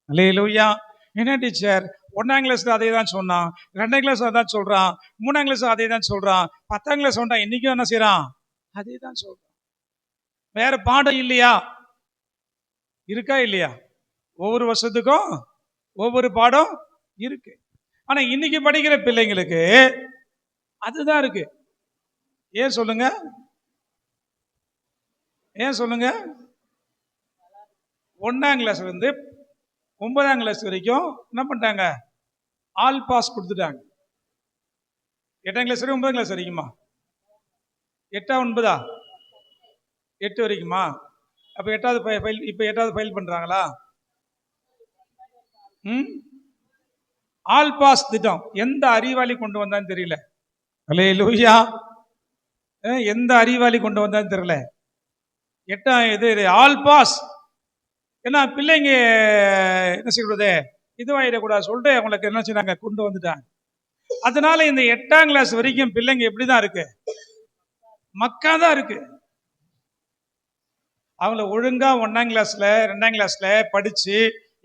[SPEAKER 1] அல்லேலூயா. என்ன டீச்சர் 1ஆம் கிளாஸ்ல அதே தான் சொன்னான், 2ஆம் கிளாஸ் அதான் சொல்றான், 3ஆம் கிளாஸ் அதே தான் சொல்றான், 10ஆம் கிளாஸ் சொன்னா இன்னைக்கும் என்ன செய்யறான்? அதே தான் சொல்றான். வேற பாடம் இல்லையா? இருக்கா இல்லையா? ஒவ்வொரு வருஷத்துக்கும் ஒவ்வொரு பாடம் இருக்கு. ஆனா இன்னைக்கு படிக்கிற பிள்ளைங்களுக்கு அதுதான் இருக்கு. ஏன் சொல்லுங்க? ஏன் சொல்லுங்க? 1ஆம் கிளாஸ் இருந்து 9ஆம் கிளாஸ் வரைக்கும் என்ன பண்ணிட்டாங்க? ஆல் பாஸ் கொடுத்துட்டாங்க. 8ஆம் கிளாஸ் வரைக்கும் 9ஆம் கிளாஸ் வரைக்குமா? 8ஆ 9ஆ? 8 வரைக்குமா? அப்ப 8வது ஃபைல், இப்ப 8வது ஃபைல் பண்றாங்களா? ஆல் பாஸ் திட்டம் எந்த அறிவாளி கொண்டு வந்தான்னு தெரியல. அல்லேலூயா. எந்த அறிவாளி கொண்டு வந்தான்னு தெரியல. 8ஆம் இது ஆல் பாஸ். ஏன்னா பிள்ளைங்க என்ன செய்யக்கூடாது, இதுவாயிடக்கூடாது சொல்லிட்டு அவங்களுக்கு என்ன செய்றாங்க? கொண்டு வந்துட்டாங்க. அதனால இந்த 8ஆம் கிளாஸ் வரைக்கும் பிள்ளைங்க எப்படிதான் இருக்கு? மக்கா தான் இருக்கு. அவங்கள ஒழுங்கா 1ஆம் கிளாஸ்ல 2ஆம் கிளாஸ்ல படிச்சு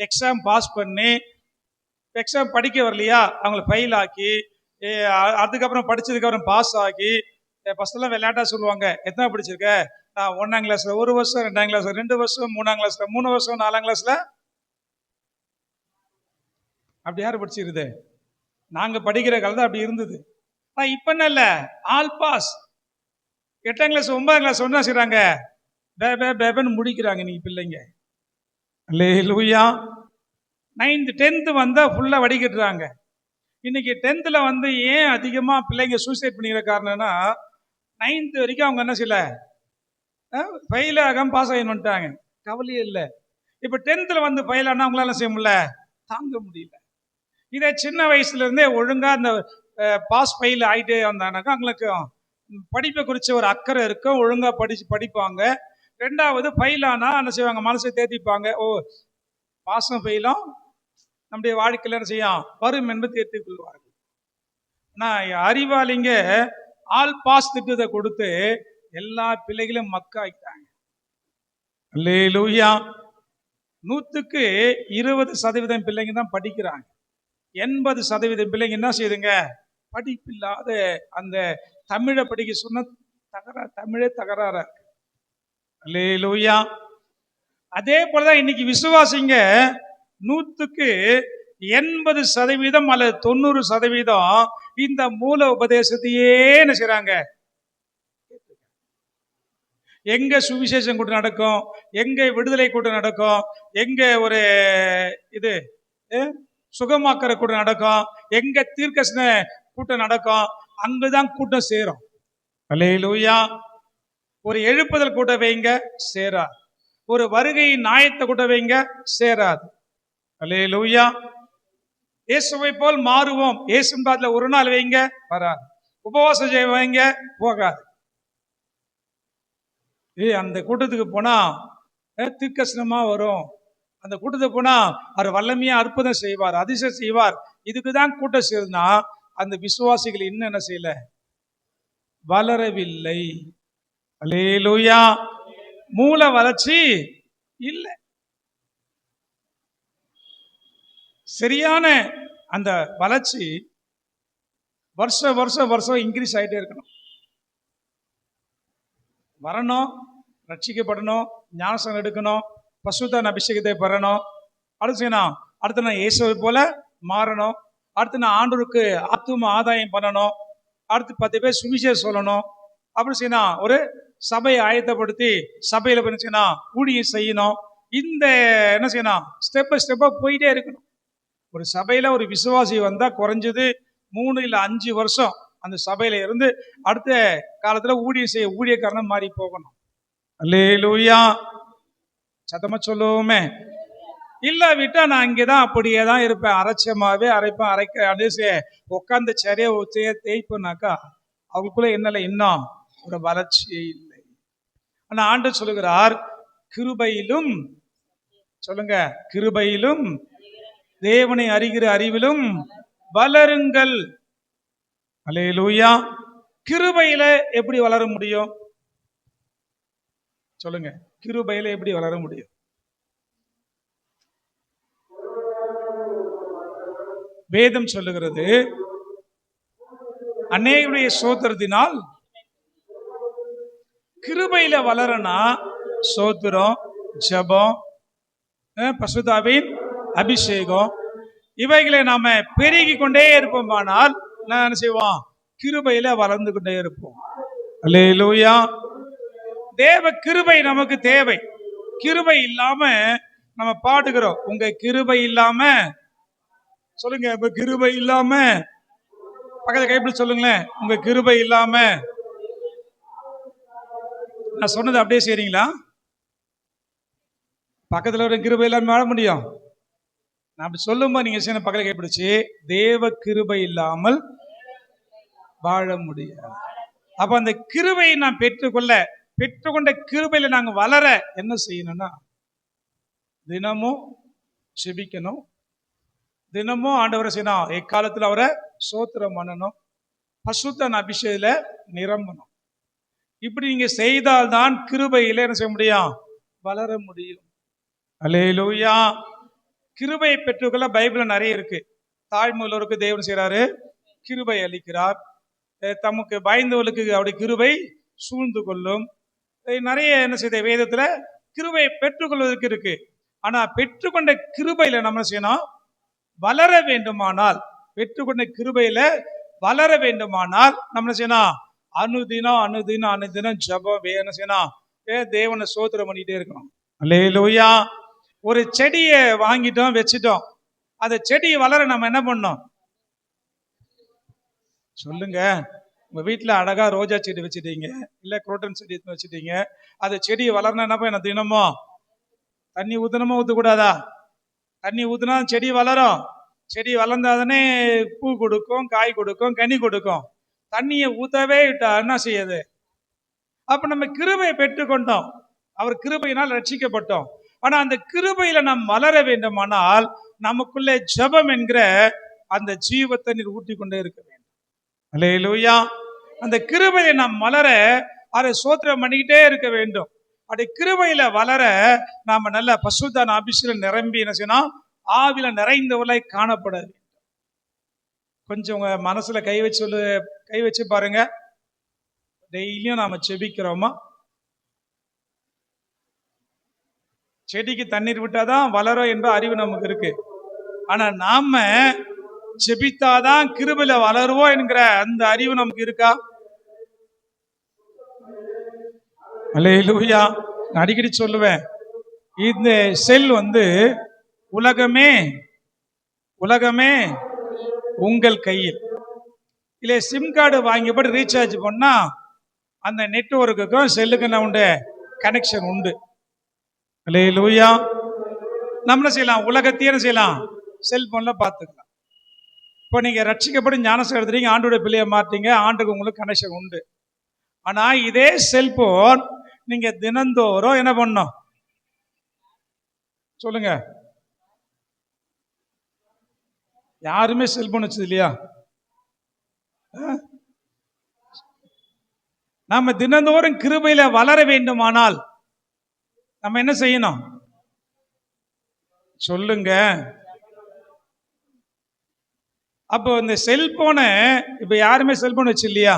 [SPEAKER 1] எக்ஸாம் பாஸ் பண்ணி, எக்ஸாம் படிக்க வரலையா அவங்கள ஃபெயில் ஆக்கி, அதுக்கப்புறம் படிச்சதுக்கு அப்புறம் பாஸ் ஆகி, ஃபர்ஸ்ட் எல்லாம் விளையாட்டா சொல்லுவாங்க, எத்தனை படிச்சிருக்க? 1ஆம் கிளாஸ்ல 1 வருஷம், 2ஆம் கிளாஸ்ல 2 வருஷம், 3ஆம் கிளாஸ்ல 3 வருஷம், 4ஆம் கிளாஸ்ல அப்படி யாரு படிச்சிருது? நாங்க படிக்கிற காலத்துல அப்படி இருந்தது. இப்ப என்ன இல்ல, ஆல் பாஸ். 8ஆம் கிளாஸ் 9ஆம் கிளாஸ் சொன்னா செய்றாங்க, பேபேன்னு முடிக்கிறாங்க நீங்க பிள்ளைங்க. அல்லேலூயா. 9th 10th வந்தா ஃபுல்லா வடிகட்டுறாங்க. இன்னைக்கு 10th வந்து ஏன் அதிகமா பிள்ளைங்க சூசைட் பண்ணிக்கிற காரணம்னா, 9th வரைக்கும் அவங்க என்ன செய்யல, ஃபெயில் ஆகாம பாஸ் ஆகி வந்துட்டாங்க, கவலையே இல்லை. இப்ப 10th வந்து ஃபெயில் ஆனா அவங்களால செய்ய முடியல, தாங்க முடியல. இதை சின்ன வயசுல இருந்தே ஒழுங்கா அந்த பாஸ் ஃபெயில் ஆகிட்டே வந்தானாக்கா அவங்களுக்கு படிப்பை குறித்த ஒரு அக்கறை இருக்கும், ஒழுங்கா படிப்பாங்க. 2வது ஃபெயில் ஆனா என்ன செய்வாங்க? மனசை தேத்திப்பாங்க. ஓ, பாஸும் ஃபெயிலும் நம்முடைய வாழ்க்கையில் என்ன செய்யும்? வரும் என்பது தேர்த்திக் கொள்வார்கள். நான் அறிவாளிங்க ஆல் பாஸ் திட்டத்தை கொடுத்து எல்லா பிள்ளைகளும் மக்காயிட்டாங்க. அல்லேலூயா. 100க்கு 20% பிள்ளைங்க தான் படிக்கிறாங்க. 80% பிள்ளைங்க என்ன செய்யுதுங்க? படிப்பில்லாத அந்த தமிழை படிக்க சொன்ன தமிழே தகராறா இருக்கு. அல்லேலூயா. அதே போலதான் இன்னைக்கு விசுவாசிங்க 100க்கு 80% அல்லது 90% இந்த மூல உபதேசத்தையே என்ன செய்றாங்க? எங்க சுவிசேஷம் கூட்டம் நடக்கும், எங்க விடுதலை கூட்டம் நடக்கும், எங்க ஒரு இது சுகமாக்கிற கூட்டம் நடக்கும், எங்க தீர்க்கசன கூட்டம் நடக்கும், அங்குதான் கூட்டம் சேரும். அல்லேலூயா. ஒரு எழுப்புதல் கூட்டம் வைங்க, சேராது. ஒரு வருகை நாயத்தை கூட்டம் வைங்க, சேராது. அல்லேலூயா. இயேசுவை போல் மாறுவோம், இயேசு பாதத்துல ஒரு நாள் வைங்க, வராது. உபவாசம் செய்ய வைங்க, போகாது. அந்த கூட்டத்துக்கு போனா தீர்க்கசனமா வரும். அந்த கூட்டத்துக்கு போனா அவர் வல்லமையா அற்புதம் செய்வார், அதிசயம் செய்வார். இதுக்குதான் கூட்டம் சேருனா அந்த விசுவாசிகள் இன்னும் என்ன செய்யல? வளரவில்லை. அல்லேலூயா. மூல வளர்ச்சி இல்லை. சரியான அந்த வளர்ச்சி வருஷம் இன்க்ரீஸ் ஆகிட்டே இருக்கணும். வரணும், ரட்சிக்கப்படணும், ஞானஸ்நானம் எடுக்கணும், பசுத்த அபிஷேகத்தை பெறணும், அடுத்து செய்யணும், அடுத்து நான் இயேசுவை போல மாறணும், அடுத்து நான் ஆண்டவருக்கு ஆத்தும ஆதாயம் பண்ணணும், அடுத்து 10 பேர் சுவிசேஷம் சொல்லணும், அப்படி செய்யணும். ஒரு சபையை ஆயத்தப்படுத்தி சபையில என்ன செய்யணும், ஊழியம் செய்யணும். இந்த என்ன செய்யணும், ஸ்டெப் பை ஸ்டெப்பா போயிட்டே இருக்கணும். ஒரு சபையில ஒரு விசுவாசி வந்தா குறைஞ்சது 3 இல்ல 5 வருஷம் அந்த சபையில இருந்து அடுத்த காலத்துல ஊழியம் செய்ய ஊழியக்காரனா மாறி போகணும். அல்லேலூயா, சத்தமா சொல்லுவோமே. இல்ல விட்டா நான் இங்கேதான் அப்படியே தான் இருப்பேன், அரைச்சமாவே அரைப்பேன், அரைக்க உட்கார்ந்து சரியா தேய்ப்பேனாக்கா அவங்களுக்குள்ள என்னல இன்னும் ஒரு வளர்ச்சியே இல்லை. ஆனா ஆண்டவர் சொல்லுகிறார், கிருபையிலும், சொல்லுங்க, கிருபையிலும் தேவனை அறிகிற அறிவிலும் வளருங்கள். அல்லேலூயா. கிருபையில எப்படி வளர முடியும் சொல்லுங்க, கிருபையில எப்படி வளர முடியும்? வேதம் சொல்லுகிறது, அநேகருடைய சோத்திரத்தினால் கிருபையில வளரனா சோத்திரம், ஜெபம், பசுதாவின் அபிஷேகம், இவைகளை நாம பெருகி கொண்டே இருப்போமானால் நான் என்ன செய்வோம், கிருபையில வளர்ந்து கொண்டே இருப்போம். அல்லேலூயா. தேவ கிருபை நமக்கு தேவை. கிருபை இல்லாம நம்ம பாடுகிறோம், உங்க கிருபை இல்லாம, சொல்லுங்க, உங்க கிருபை இல்லாம, பக்கத்துல கைப்பிடி சொல்லுங்களேன், உங்க கிருபை இல்லாம. நான் சொன்னது அப்படியே செய்றீங்களா? பக்கத்துல ஒரு கிருபை இல்லாம வாழ முடியும்? நான் சொல்லும்போது நீங்க செய்ய பக்கத்துல கைப்பிடிச்சு, தேவ கிருபை இல்லாமல் வாழ முடியாது. அப்ப அந்த கிருபையை நான் பெற்றுக்கொண்ட கிருபையில நாங்க வளர என்ன செய்யணும்னா, தினமும் செபிக்கணும், தினமும் ஆண்டவரை செய்யணும், எக்காலத்தில் அவரை சோத்திரம் பண்ணணும், பசுத்த அபிஷேகத்துல நிரம்பணும். இப்படி நீங்க செய்தால்தான் கிருபையில என்ன செய்ய முடியும், வளர முடியும். அல்லேலூயா. கிருபையை பெற்றுக்கொள்ள பைபிள்ல நிறைய இருக்கு. தாழ்மையுள்ளவருக்கு தேவன் செய்யறாரு, கிருபை அளிக்கிறார், தமக்கு பயந்தவர்களுக்கு அவருடைய கிருபை சூழ்ந்து கொள்ளும். நிறைய என்ன செய்த வேதத்துல கிருபையை பெற்றுக்கொள்வதற்கு இருக்கு. ஆனா பெற்றுக்கொண்ட கிருபையில நம்ம செய்யணும், வளர வேண்டுமானால், பெற்றுக்கொண்ட கிருபையில வளர வேண்டுமானால் நம்ம செய்யணும், அனுதினம் ஜெபம் என்ன செய்யணும், தேவனை சோத்திரம் பண்ணிட்டே இருக்கணும். அல்லேலூயா. ஒரு செடியை வாங்கிட்டோம் வச்சுட்டோம், அந்த செடி வளர நம்ம என்ன பண்ணோம் சொல்லுங்க. உங்க வீட்டுல அழகா ரோஜா செடி வச்சுட்டீங்க, இல்ல குரோட்டன் செடி வச்சுட்டீங்க, அந்த செடி வளரணும் என்ன பண்ண, தினமும் தண்ணி ஊத்தணுமா ஊத்தக்கூடாதா? தண்ணி ஊத்துனா செடி வளரும். செடி வளர்ந்தாதானே பூ கொடுக்கும், காய் கொடுக்கும், கனி கொடுக்கும். தண்ணியை ஊத்தவே விட்டா என்ன செய்யுது? அப்ப நம்ம கிருபையை பெற்றுக்கொண்டோம், அவர் கிருபையினால் ரட்சிக்கப்பட்டோம். ஆனா அந்த கிருபையில நாம் வளர வேண்டுமானால் நமக்குள்ளே ஜெபம் என்கிற அந்த ஜீவத்தை நீர் ஊட்டி கொண்டே இருக்க வேண்டும். அல்லேலூயா. அந்த கிருபையில நாம் வளர அதை சோத்திரம் பண்ணிக்கிட்டே இருக்க வேண்டும். அப்படி கிருபையில வளர நாம நல்ல பசுத்தான அபிஷேகம் நிரம்பி என்ன செய்யணும், ஆவில நிறைந்தவர்களாய் காணப்பட வேண்டும். கொஞ்சம் உங்க மனசுல கை வச்சு பாருங்க, டெய்லியும் நாம செபிக்கிறோமா? செடிக்கு தண்ணீர் விட்டாதான் வளரும் என்ற அறிவு நமக்கு இருக்கு. ஆனா நாம செபித்தாதான் கிருபையில வளருவோம் என்கிற அந்த அறிவு நமக்கு இருக்கா? அல்லேலூயா. நான் அடிக்கடி சொல்லுவேன், இந்த செல் உலகமே உங்கள் கையில். இல்ல சிம் கார்டு வாங்கிப்பட்டு ரீசார்ஜ் பண்ணா அந்த நெட்வொர்க்குக்கும் செல்லுக்கு என்ன உண்டு, கனெக்ஷன் உண்டு. அல்லேலூயா. நம்ம என்ன செய்யலாம், உலகத்தையே என்ன செய்யலாம், செல்போன்ல பார்த்துக்கலாம். இப்போ நீங்க ரட்சிக்கப்பட்டு ஞானஸ்நானம் எடுத்துறீங்க, ஆண்டோட பிள்ளைய மாட்டீங்க, ஆண்டுக்கு உங்களுக்கு கனெக்ஷன் உண்டு. ஆனா இதே செல்போன் நீங்க தினந்தோறும் என்ன பண்ணும் சொல்லுங்க? யாருமே செல்போன் வச்சது இல்லையா? நாம தினந்தோறும் கிருபையில வளர வேண்டுமானால் நம்ம என்ன செய்யணும் சொல்லுங்க? அப்போ இந்த செல்போனை, இப்ப யாருமே செல்போன் வச்சு இல்லையா?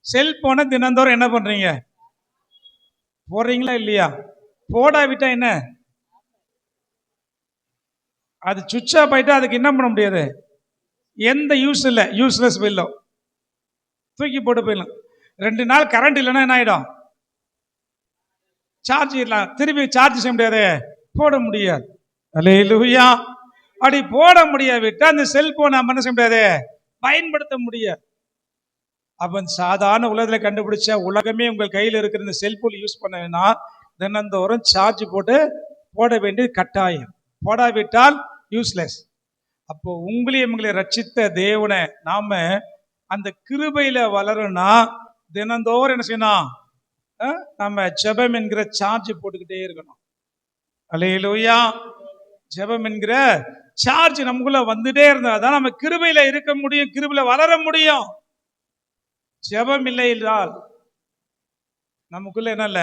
[SPEAKER 1] செல்போனை தினந்தோறும் என்ன பண்றீங்க, போடுறீங்களா இல்லையா? போடாவிட்டா என்ன? அது சுவிட்ச் ஆஃப் ஆயிட்டு அதுக்கு என்ன பண்ண முடியாது, எந்த யூஸ் இல்லை, யூஸ்லெஸ் பில்லோ தூக்கி போட்டு போயிடலாம். 2 நாள் கரண்ட் இல்லைன்னா என்ன ஆயிடும், சார்ஜ் இல்லை, திருப்பி சார்ஜ் செய்ய முடியாது, போட முடியாது. அல்லேலூயா. அப்படி போட முடியாவிட்டு அந்த செல்போன் நம்ம என்ன செய்ய முடியாது, பயன்படுத்த முடியாது. அப்ப சாதாரண உலகத்தில் கண்டுபிடிச்ச உலகமே உங்கள் கையில் இருக்கிற இந்த செல்போன் யூஸ் பண்ணா தினந்தோறும் சார்ஜ் போட்டு போட வேண்டியது கட்டாயம், போடாவிட்டால் யூஸ்லெஸ். அப்போ உங்களை ரட்சித்த தேவனை நாம அந்த கிருபையில வளரணும்னா தினந்தோறும் என்ன செய்யணும், நம்ம ஜெபம் என்கிற சார்ஜ் போட்டுக்கிட்டே இருக்கணும். அல்லேலூயா. ஜெபம் என்கிற சார்ஜ் நமக்குள்ள வந்துட்டே இருந்தாதான் நம்ம கிருபையில இருக்க முடியும், கிருபையில வளர முடியும். ஜெபம் இல்லை என்றால் நமக்குள்ள என்ன இல்ல,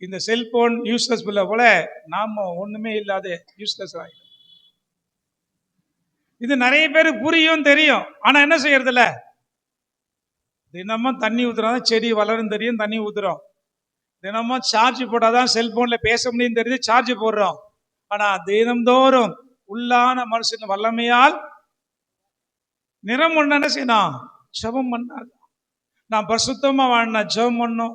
[SPEAKER 1] இந்த செல்போன் யூஸ்லெஸ் பில்ல போல நாம ஒண்ணுமே இல்லாத யூஸ்லெஸ் ஆகிடும். இது நிறைய பேர் புரியும் தெரியும், ஆனா என்ன செய்யறது இல்ல. தினமும் தண்ணி ஊத்துறோம் செடி வளரும் தெரியும், தண்ணி ஊத்துறோம். தினமும் சார்ஜ் போட்டாதான் செல்போன்ல பேச முடியும் தெரியுது, சார்ஜ் போடுறோம். ஆனா தினம்தோறும் உள்ளான மனுஷன் வல்லமையால் நிறம் என்ன செய்யணும், ஜெபம் பண்ணாது. நான் பரிசுத்தமா வாழ்னா ஜெபம் பண்ணும்.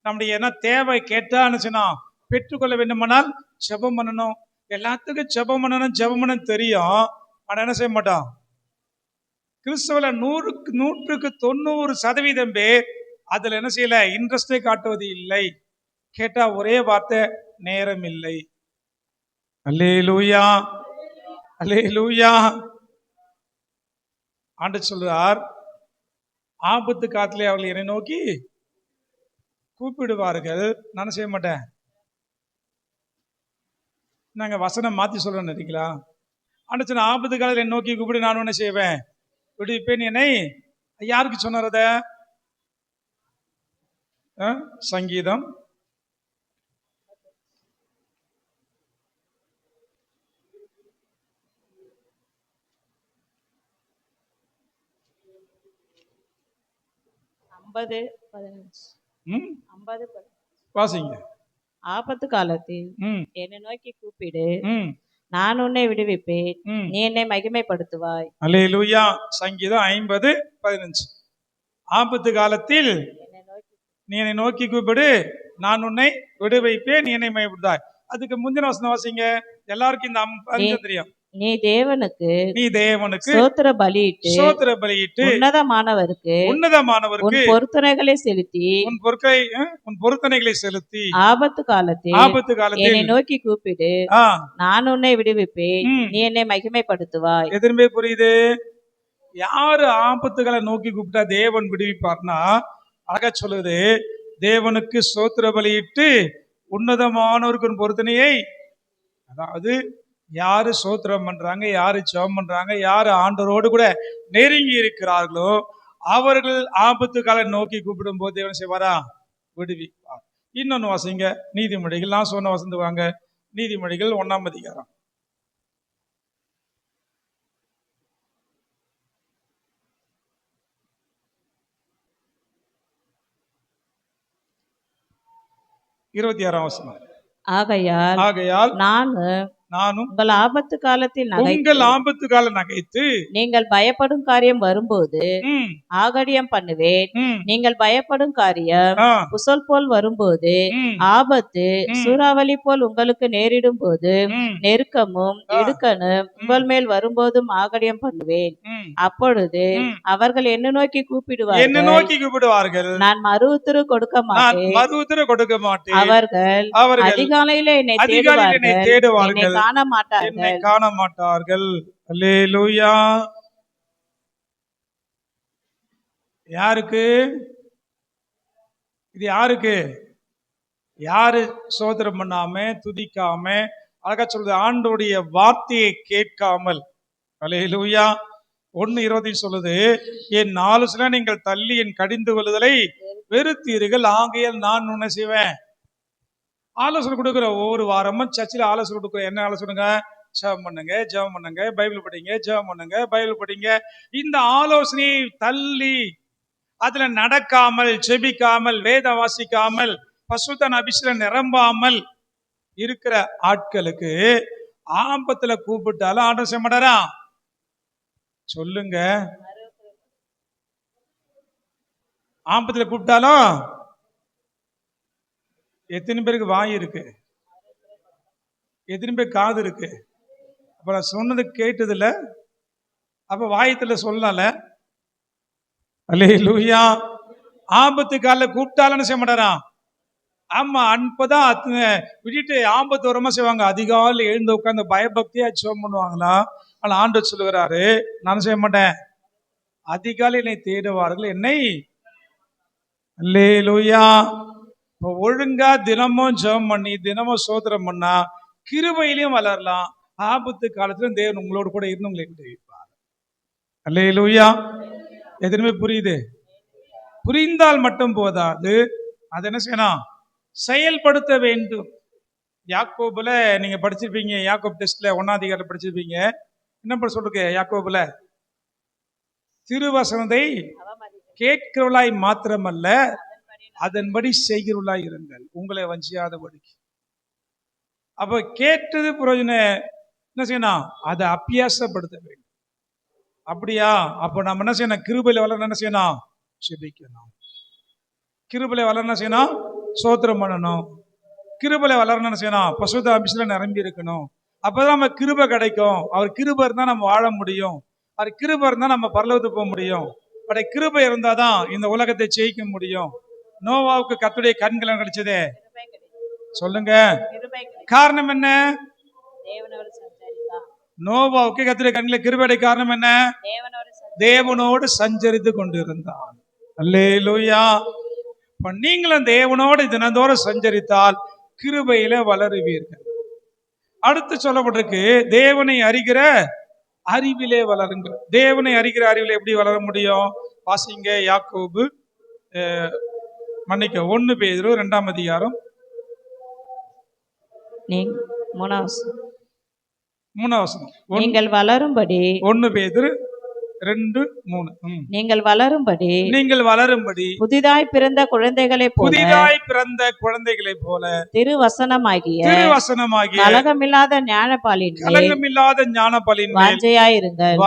[SPEAKER 1] நம்முடைய என்ன தேவை கேட்டா செய்யணும், பெற்றுக்கொள்ள வேண்டுமானால் ஜெபம் பண்ணணும். எல்லாத்துக்கும் ஜெபம் பண்ணணும், ஜெபம் பண்ண தெரியும். ஆனா என்ன செய்ய மாட்டோம். கிறிஸ்தவல 100க்கு 90% பேர் அதுல என்ன செய்யல, இன்ட்ரெஸ்டே காட்டுவது இல்லை. கேட்டா ஒரே வார்த்தை, நேரம் இல்லை. அல்லேலூயா, அல்லேலூயா. ஆண்டவர் சொல்றார், ஆபத்து காலத்திலே அவர்கள் என்னை நோக்கி கூப்பிடுவார்கள், நான் செய்ய மாட்டேன். நாங்க வசனம் மாத்தி சொல்றோம் நினைக்கிறீங்களா? ஆண்டவர் சொன்ன ஆபத்து காலத்தில் என்னை நோக்கி கூப்பிடு, நான் என்ன செய்வேன், விடுவிப்பேன். என்னை யாருக்கு சொன்னார் அத? சங்கீதம்
[SPEAKER 2] 50:15
[SPEAKER 1] வாசிங்க.
[SPEAKER 2] ஆபத்து காலத்தில் என்னை நோக்கி கூப்பிடு, நான் உன்னை விடுவிப்பேன், நீ என்னை மகிமைப்படுத்துவாய்.
[SPEAKER 1] அல்லேலூயா. சங்கீதம் 50:15. ஆபத்து காலத்தில் நீ என்னை நோக்கி கூப்பிடு, நான் உன்னை விடுவிப்பேன், நீ என்னை மகிமைப்படுத்துவாய். அதுக்கு முந்தின வசனம் வாசிங்க. எல்லாருக்கும் இந்த 5 தெரியும்.
[SPEAKER 2] நீ தேவனுக்கு ஸ்தோத்திர பலியிட்டு உன்னதமானவருக்கு உன் பொருத்தனைகளை செலுத்தி ஆபத்து காலத்தில் என்னை நோக்கி கூப்பிடு, நான் உன்னை விடுவிப்பேன், நீ என்னை மகிமைப்படுத்துவாய்.
[SPEAKER 1] எதுவுமே புரியுது? யாரு ஆபத்துகளை நோக்கி கூப்பிட்டா தேவன் விடுவிப்பார்னா அழகா சொல்லுது, தேவனுக்கு ஸ்தோத்திர பலியிட்டு உன்னதமானவருக்கு பொருத்தனையை. அதாவது யாரு ஸ்தோத்திரம் பண்றாங்க, யாரு ஜெபம் பண்றாங்க, யாரு ஆண்டவரோடு கூட நெருங்கி இருக்கிறார்களோ அவர்கள் ஆபத்து கால நோக்கி கூப்பிடும் போது தேவன் செய்வாரா, விடுவிப்பார். இன்னொன்னு வாசிங்க, நீதிமொழிகள். நான் சொன்ன வசந்து வாங்க, நீதிமொழிகள் 1ஆம் அதிகாரம். வசனம்.
[SPEAKER 2] ஆகையால் நானும் உங்கள் ஆபத்து காலத்தில் நகைத்து நீங்கள் பயப்படும் காரியம் வரும்போது ஆகடியம் பண்ணுவேன். நீங்கள் பயப்படும் காரியம் புசல் போல் வரும்போது, ஆபத்து சூறாவளி போல் உங்களுக்கு நேரிடும் போது, நெருக்கமும் இடுக்கணும் உங்கள் மேல் வரும்போதும் ஆகடியம் பண்ணுவேன். அப்பொழுது அவர்கள் என்ன நோக்கி கூப்பிடுவார்கள், நான் மறு உத்தரவு கொடுக்க மாட்டேன். அவர்கள் அதிகாலையில என்னை தேடுவார்கள்,
[SPEAKER 1] காண மாட்டார்கள். அல்லேலூயா. யாருக்கு இது? யாரு சோதரம் பண்ணாம துதிக்காம, அழகா சொல்றது, ஆண்டோடைய வார்த்தையை கேட்காமல். அல்லேலூயா. 1:20 சொல்லுது, என் ஆலோசனை நீங்கள் தள்ளி என் கடிந்து கொள்ளுதலை வெறுத்தீர்கள், ஆகையால் நான் உன்னை செய்வேன். ஆலோசனை கொடுக்குற, ஒவ்வொரு வாரமும் சர்ச்சில் ஆலோசனை கொடுக்குற. என்ன ஆலோசனைங்க? ஜெபம் பண்ணுங்க, பைபிள் படிங்க, ஜெபம் பண்ணுங்க, பைபிள் படிங்க. இந்த ஆலோசனையை தள்ளி அதுல நடக்காமல், ஜெபிக்காமல், வேத வாசிக்காமல், பசுத்தன் அபிஷேகம் நிரம்பாமல் இருக்கிற ஆட்களுக்கு ஆபத்துல கூப்பிட்டாலும் ஆண்டவர் செய்ய மாட்டாரா? சொல்லுங்க. ஆபத்துல கூப்பிட்டாலும் எத்தனை பேருக்கு வாய் இருக்கு? எத்தனை பேர் காது இருக்கு? அப்ப நான் சொன்னது கேட்டது இல்ல, அப்ப வாயத்துல சொல்லல. அல்லேலூயா. ஆபத்து கால கூப்பிட்டாலும் செய்ய மாட்டாரா? ஆமா, அப்பதான் விட்டுட்டு ஆபத்து வரமா செய்வாங்க. அதிகாலையில் எழுந்து உட்கார்ந்து பயபக்தியா ஜெபம் பண்ணுவாங்களா? ஆனா ஆண்டவர் சொல்லுகிறாரு, நான் செய்ய மாட்டேன். அதிகாலை என்னை தேடுவார்கள், என்னை. அல்லேலூயா. ஒழுங்கா தினமும் ஜெபம் பண்ணி தினமும் சோதரம் பண்ணா கிருபையிலையும் வளரலாம். ஆபத்து காலத்திலும் தேவன் உங்களோடு கூட இருந்து உங்களை விடுவிப்பார். அல்லேலூயா. எதுவுமே புரியுது? புரிந்தால் மட்டும் போதாது, அது என்ன செய்யணும்? செயல்படுத்த வேண்டும். யாக்கோபுல நீங்க படிச்சிருப்பீங்க, யாக்கோப் டெஸ்ட்ல 1ஆம் அதிகாரத்துல படிச்சிருப்பீங்க. என்ன சொல்றீங்க? யாக்கோபுல திருவசனத்தை கேட்கிறவளாய் மாத்திரமல்ல, அதன்படி செய்கிறவளாய் இருங்கள், உங்களை வஞ்சியாதபடிக்கு. அப்ப கேட்டது பிரயோஜனம் என்ன செய்யணும்? அதை அபியாசப்படுத்த வேண்டும். அப்படியா? அப்ப நம்ம என்ன செய்யணும்? கிருபையில வளர என்ன செய்யணும்? செபிக்கணும். கிருபையில வளர என்ன செய்யணும்? சோத்திரம் பண்ணணும். கிருபையில வளரணும் என்ன செய்யணும்? பசுத்த அபிஷேகத்துல நிரம்பி இருக்கணும். அப்பதான் நம்ம கிருபை கிடைக்கும். அவர் கிருபை இருந்தா நம்ம வாழ முடியும். அவர் கிருபை இருந்தா நம்ம பரலோகத்துக்கு போக முடியும். அவருடைய கிருபை இருந்தாதான் இந்த உலகத்தை ஜெயிக்க முடியும். நோவாவுக்கு கர்த்தருடைய கண்கள் கிடைச்சதே. சொல்லுங்க, காரணம் என்ன? நோவாவுக்கு கர்த்தருடைய கண்களில் கிருபையுடைய காரணம் என்ன? தேவனோடு சஞ்சரித்து கொண்டிருந்தான். அல்லேலூயா. நீங்களும் தேவனோடு தினந்தோறும் சஞ்சரித்தால் கிருபையில வளருவீர்கள். அடுத்து சொல்லப்பட்டிருக்கு, தேவனை அறிகிற அறிவிலே வளருங்கள். தேவனை அறிகிற அறிவிலே எப்படி வளர முடியும்? வாசிங்க, யாக்கோபு 1 பேதுரு 2ஆம் அதிகாரம் 3ஆம் வசனம்.
[SPEAKER 2] நீங்கள் வளரும்படி
[SPEAKER 1] 1 பேதுரு 2:3.
[SPEAKER 2] நீங்கள் வளரும்படி
[SPEAKER 1] புதிதாய் பிறந்த குழந்தைகளைப் போல
[SPEAKER 2] திருவசனமாகிய கலகமில்லாத ஞானபாலின் வாஞ்சையாயிருங்கள்.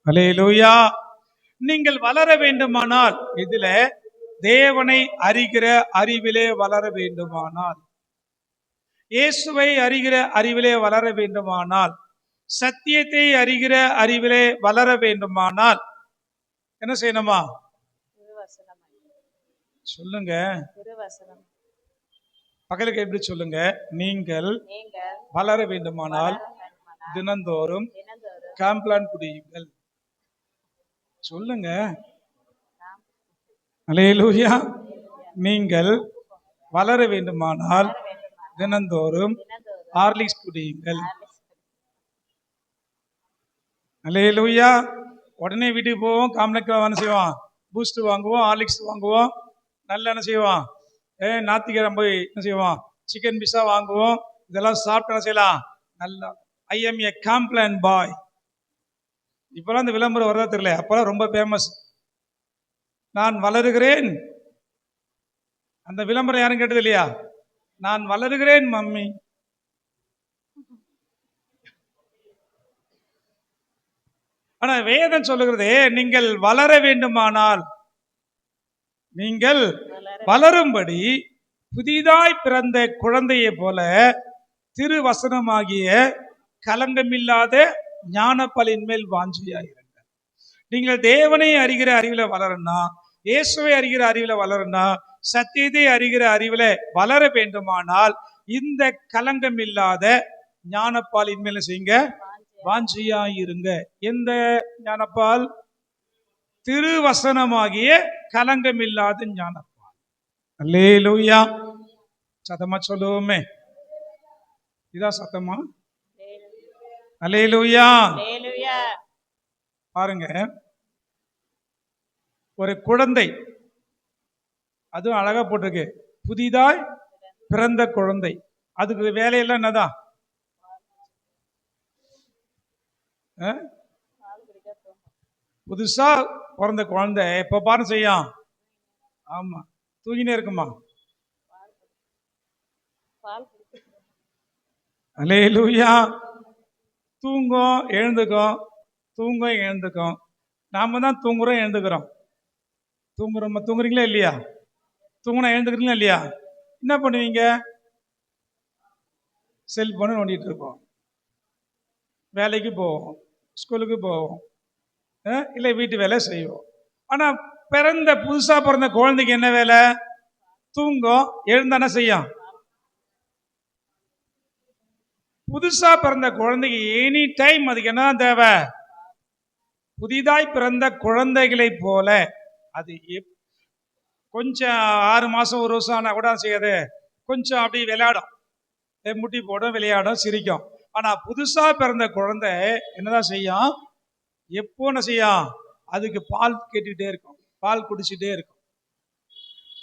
[SPEAKER 1] அல்லேலூயா. நீங்கள் வளர வேண்டுமானால் இதுல தேவனை அறிகிற அறிவிலே வளர வேண்டுமானால், இயேசுவை அறிகிற அறிவிலே வளர வேண்டுமானால், சத்தியத்தை அறிகிற அறிவிலே வளர வேண்டுமானால் என்ன செய்யணுமா? சொல்லுங்க, பகலுக்கு எப்படி சொல்லுங்க? நீங்கள் வளர வேண்டுமானால் தினந்தோறும் காம்ப்ளான் குடியுங்கள். சொல்லுங்க. அல்லேலூயா. நீங்கள் வளர வேண்டுமானால் தினந்தோறும் ஹார்லிக்ஸ் குடியுங்கள். அல்லேலூயா. உடனே வீட்டுக்கு போவோம், காம்ப்ளெக்ஸ் செய்வோம், பூஸ்ட் வாங்குவோம், ஹார்லிக்ஸ் வாங்குவோம், நல்ல என்ன செய்வோம், ஞாயிற்றுக்கிழமை போய் என்ன செய்வோம், சிக்கன் பிஸா வாங்குவோம். இதெல்லாம் சாப்பிட்டு என்ன செய்யலாம்? நல்லா I M A Complan boy. இப்பெல்லாம் இந்த விளம்பரம் வரதா தெரியல, அப்பெல்லாம் ரொம்ப ஃபேமஸ். நான் வளருகிறேன், அந்த விளம்பரம் யாரும் கேட்டது இல்லையா? நான் வளருகிறேன் மம்மி. ஆனா வேதம் சொல்லுகிறது, நீங்கள் வளர வேண்டுமானால், நீங்கள் வளரும்படி புதிதாய் பிறந்த குழந்தையை போல திருவசனமாகிய கலங்கமில்லாத ஞானப்பலின் மேல் வாஞ்சியாயிருங்கள். நீங்கள் தேவனை அறிகிற அறிவில வளரனா, இயேசுவை அறிகிற அறிவில வளரனா, சத்தியத்தை அறிகிற அறிவில வளர வேண்டுமானால் இந்த கலங்கமில்லாத ஞானப்பாலின் மேல செய்யுங்க, வாஞ்சியாயிருங்க. எந்த ஞானப்பால்? திருவசனமாகிய கலங்கமில்லாத ஞானப்பால். அல்லேலூயா. சத்தமா சொல்லுவோமே. இதான் சத்தமா? அல்லேலூயா. பாருங்க, ஒரு குழந்தை, அதுவும் அழகா போட்டிருக்கு, புதிதாய் பிறந்த குழந்தை. அதுக்கு வேலையெல்லாம் என்னதான்? புதுசா பிறந்த குழந்தை எப்ப பாரு செய்யும்? ஆமா, தூங்கினே இருக்குமா? அல்லேலூயா. தூங்கும் எழுந்துக்கும், தூங்கும் எழுந்துக்கும். நாம தான் தூங்குறோம் எழுந்துக்கிறோம். தூங்குறீங்களா இல்லையா? தூங்குனா எழுந்துக்கிறீங்களா இல்லையா? என்ன பண்ணுவீங்க? செல்போனை நோண்டிட்டு இருப்போம். வேலைக்கு போவோம், ஸ்கூலுக்கு போவோம், இல்லை வீட்டு வேலை செய்வோம். ஆனால் புதுசா பிறந்த குழந்தைக்கு என்ன வேலை? தூங்கும், எழுந்தானே செய்யும். புதுசா பிறந்த குழந்தைக்கு எனி டைம் அதுக்கு என்ன தேவை? புதிதாய் பிறந்த குழந்தைகளை போல அது கொஞ்சம் 6 மாசம் 1 வருஷம் ஆனா கூட செய்யாது, கொஞ்சம் அப்படி விளையாடும், முட்டி போடும், விளையாடும், சிரிக்கும். ஆனா புதுசா பிறந்த குழந்தை என்னதான் செய்யும்? எப்போ என்ன செய்யும்? அதுக்கு பால் கேட்டுட்டே இருக்கும், பால் குடிச்சுட்டே இருக்கும்.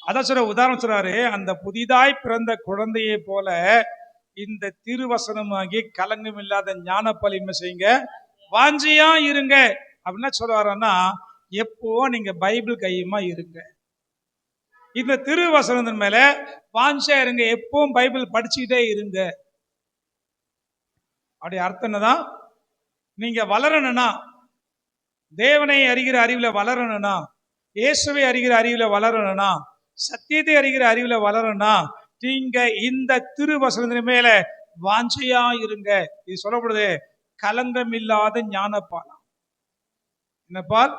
[SPEAKER 1] அதான் சொல்ற உதாரணம் சொல்றாரு, அந்த புதிதாய் பிறந்த குழந்தையை போல இந்த திருவசனமாகி கலங்கம் இல்லாத ஞானப்பலிமை செய்யுங்க, வாஞ்சியா இருங்க. அப்படின்னா சொல்லுவாருன்னா, எப்போ நீங்க பைபிள் கையுமா இருங்க, இந்த திருவசனத்தின் மேல வாஞ்சியா இருங்க, எப்பவும் பைபிள் படிச்சுக்கிட்டே இருங்க. அப்படி அர்த்தம் என்னதான்? நீங்க வளரணும்னா, தேவனை அறிகிற அறிவுல வளரணும்னா, இயேசுவை அறிகிற அறிவுல வளரணும்னா, சத்தியத்தை அறிகிற அறிவுல வளரணும்னா, நீங்க இந்த திருவசனத்தின் மேல வாஞ்சையா இருங்க. இது சொல்லப்படுது கலங்கம் இல்லாத ஞானப்பால். என்னப்பால்?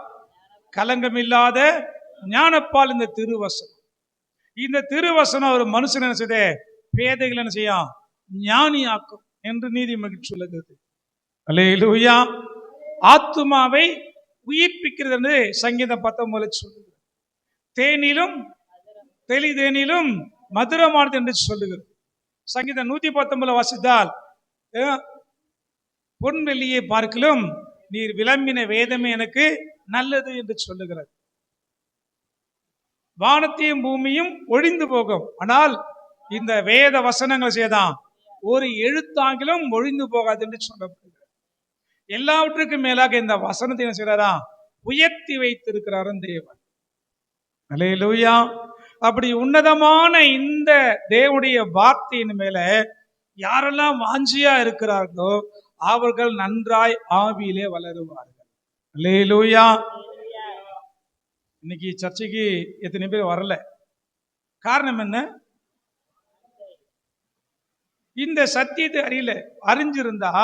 [SPEAKER 1] கலங்கம் இல்லாத ஞானப்பால் இந்த திருவசனம். இந்த திருவசனம் ஒரு மனுஷன் என்ன செய்ய, பேதைகள் என்ன செய்யும்? ஞானியாக்கும் என்று நீதிமொழி சொல்லுகிறது. அல்லேலூயா. ஆத்துமாவை உயிர்ப்பிக்கிறது என்று சங்கீதம் 19 சொல்லுகிறது. தேனிலும் தெளிதேனிலும் மதுரமானது என்று சொல்லுகிறது. சங்கீதம் 119 வாசித்தால், பொன் வெள்ளியை பார்க்கலும் நீர் விளம்பின வேதமே எனக்கு நல்லது என்று சொல்லுகிறது. வானத்தையும் பூமியும் ஒழிந்து போகும், ஆனால் இந்த வேத வசனங்கள் செய்தான் ஒரு எழுத்தாங்கிலும் ஒழிந்து போகாது என்று சொல்லப்படுகிறது. எல்லாவற்றுக்கும் மேலாக இந்த வசனத்தை என்ன செய்யறாரா? உயர்த்தி வைத்திருக்கிறார் தேவன். அல்லேலூயா. அப்படி உன்னதமான இந்த தேவனுடைய வார்த்தையின் மேல யாரெல்லாம் வாஞ்சியா இருக்கிறார்களோ அவர்கள் நன்றாய் ஆவியிலே வளருவார்கள். அல்லேலூயா. இன்னைக்கு சர்ச்சைக்கு எத்தனை பேர் வரல? காரணம் என்ன? இந்த சத்தியத்தை அறிஞ்சிருந்தா,